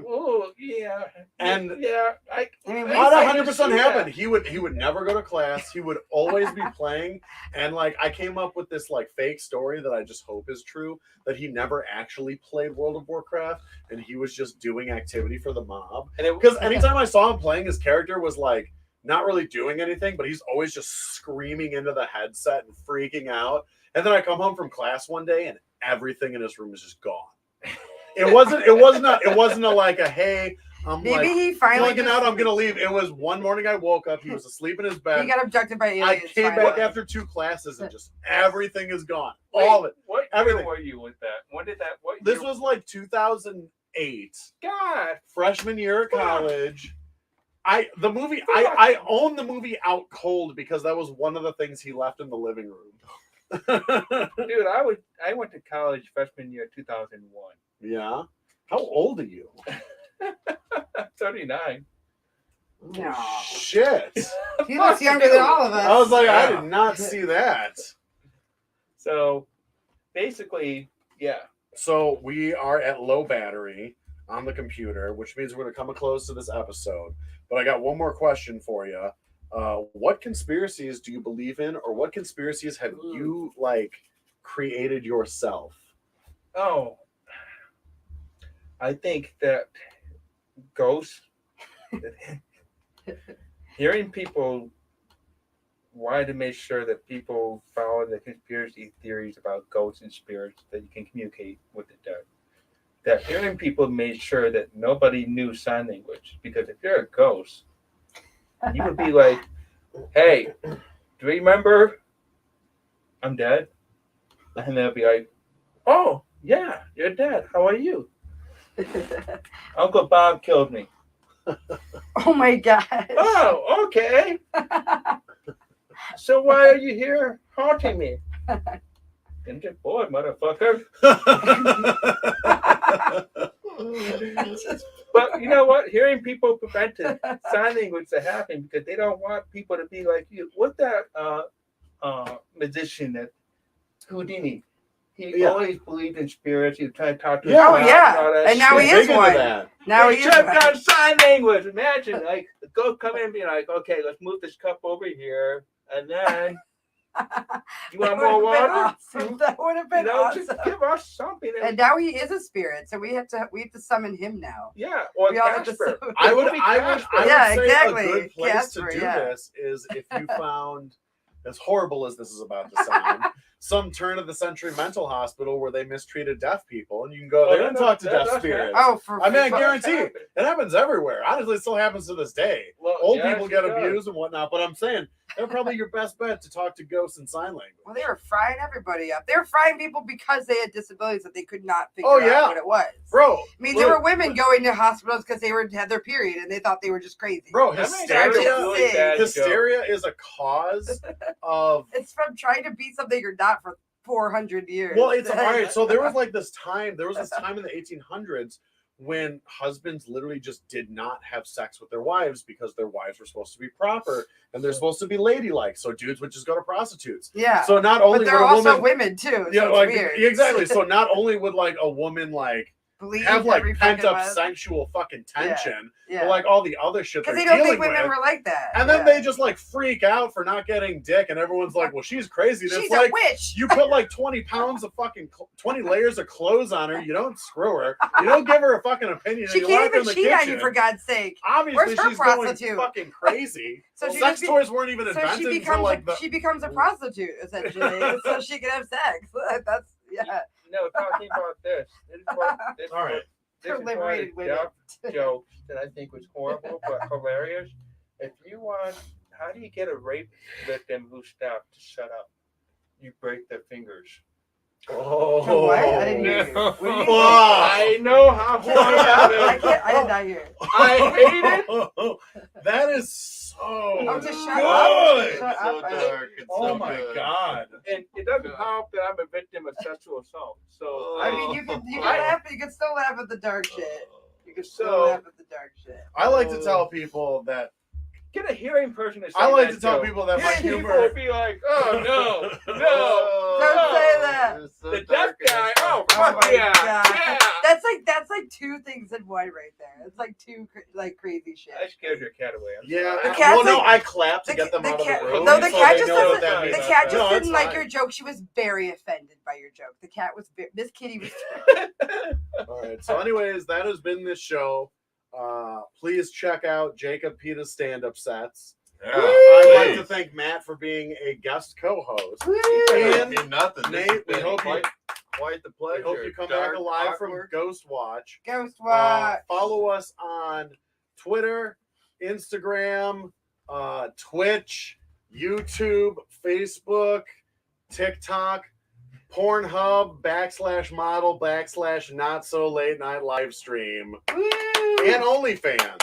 Oh yeah, And yeah, I mean, Not I 100% happened. He would never go to class. He would always be playing. And like I came up with this like fake story that I just hope is true, that he never actually played World of Warcraft and he was just doing activity for the mob. And it, Because anytime I saw him playing, his character was like not really doing anything, but he's always just screaming into the headset and freaking out. And then I come home from class one day and everything in his room is just gone. It wasn't a like a hey, I'm maybe like he finally flunking out, I'm gonna leave. It was one morning I woke up, he was asleep in his bed. he got abducted by aliens. I came finally. back after 2 classes and just everything is gone. wait, All of it. What Everything. year were you with that? When did that? What This year? was like 2008, God. freshman year of Fuck. college. I own the movie out cold because that was one of the things he left in the living room. Dude, I went to college freshman year 2001. Yeah. How old are you? 39. No. Shit. He looks younger than all of us. I was like, I did not see that. So basically, yeah. So we are at low battery on the computer, which means we're going to come close to this episode. But I got one more question for you. What conspiracies do you believe in, or what conspiracies have you like created yourself? Oh, I think that ghosts, hearing people wanted to make sure that people follow the conspiracy theories about ghosts and spirits, that you can communicate with the dead. that hearing people made sure that nobody knew sign language. Because if you're a ghost, you would be like, "Hey, do you remember I'm dead?" And they'll be like, "Oh, yeah, you're dead. How are you?" "Uncle Bob killed me." Oh my gosh. "Oh, okay. So why are you here haunting me?" "I'm just bored, motherfucker." But you know what? Hearing people prevented sign language to happen because they don't want people to be like you. What's that magician that Houdini? He always believed in spirits. He was trying to talk to his Oh, God yeah. and all that And now shit. he is Big into one. that. Now He he is tried one. got sign language. Imagine, like, the ghost come in and be like, "Okay, let's move this cup over here, and then you want more water? Awesome. That would have You been know, awesome. just give us something." And now he is a spirit, so we have to summon him now. Yeah, or We all have to Casper. summon- I would Maybe Casper. Yeah, say exactly. a good place Casper, to do yeah. this is if you found, as horrible as this is about to sound, some turn of the century mental hospital where they mistreated deaf people, and you can go there and talk to deaf spirits. Oh, I mean, I for- guarantee it happens everywhere. Honestly, it still happens to this day. Well, Old yeah, people it get does. abused and whatnot, but I'm saying they're probably your best bet to talk to ghosts in sign language. Well, they were frying everybody up. They were frying people because they had disabilities that they could not figure Oh, yeah. out what it was. Bro, I mean, there were women going to hospitals because they had their period and they thought they were just crazy. Bro, That makes hysteria- sense. Really bad joke. hysteria is a cause of. It's from trying to be something you're not for 400 years. Well, it's all right. So there was this time in the 1800s when husbands literally just did not have sex with their wives because their wives were supposed to be proper and they're supposed to be ladylike. So dudes would just go to prostitutes. Yeah. So not only But they're would a also woman, women too. So yeah, it's like weird. exactly. So not only would like a woman like Bleed have like every pent fucking up month. sexual fucking tension, Yeah. but like all the other shit Because they're they don't dealing think women with. were like that. And then they just like freak out for not getting dick, and everyone's like, "Well, she's crazy." And She's it's a like witch. you put like 20 pounds of fucking 20 layers of clothes on her. You don't screw her. You don't give her a fucking opinion. She and you can't lock her in even the cheat on kitchen. you for God's sake. Obviously, Where's her she's going prostitute? fucking crazy. So Well, she sex just be- toys weren't even So invented she until becomes like the. she becomes a prostitute essentially, so she can have sex. That's yeah. No, talking about this. All right. This is one of Liberated the women. jokes that I think was horrible but hilarious. If you want, how do you get a rape victim who stopped to shut up? You break their fingers. Oh, What? I didn't hear you. What did you say? I know how horrible I it is. did not hear. I hate it. That is so Oh, just shut good. up. Shut so up. I- dark. It's Oh so my good. god. And it doesn't help that I'm a victim of sexual assault. So I mean, you can laugh. You can still laugh at the dark shit. You can still So- laugh at the dark shit. I like to tell people that get a hearing person to say I like that to tell joke. people that my Hearing people humor. will be like, "Oh no, no, Don't say that. It's so the deaf dark and guy. it's so Oh, Oh fuck my yeah, God. yeah." That's like two things in one right there. It's like two like crazy shit. I scared your cat away. I'm Yeah, sorry. The cat's well, no, like- I clap to the get them ca- out the of the cat- room. no, the so cat they just know doesn't- what that The means. cat just No, didn't it's like fine. your joke. She was very offended by your joke. The cat was Miss Kitty was. All right. So, anyways, that has been this show. Please check out Jacob Pita's stand-up sets. Yeah, I'd like to please. thank Matt for being a guest co-host. Woo! And Ain't nothing. This Nate, has we been hope you- quite the I pleasure. hope you come Dark, back alive from awkward. Ghost Watch. Ghost Watch. Follow us on Twitter, Instagram, Twitch, YouTube, Facebook, TikTok, Pornhub, /model, /not so late night live stream, Woo! and OnlyFans.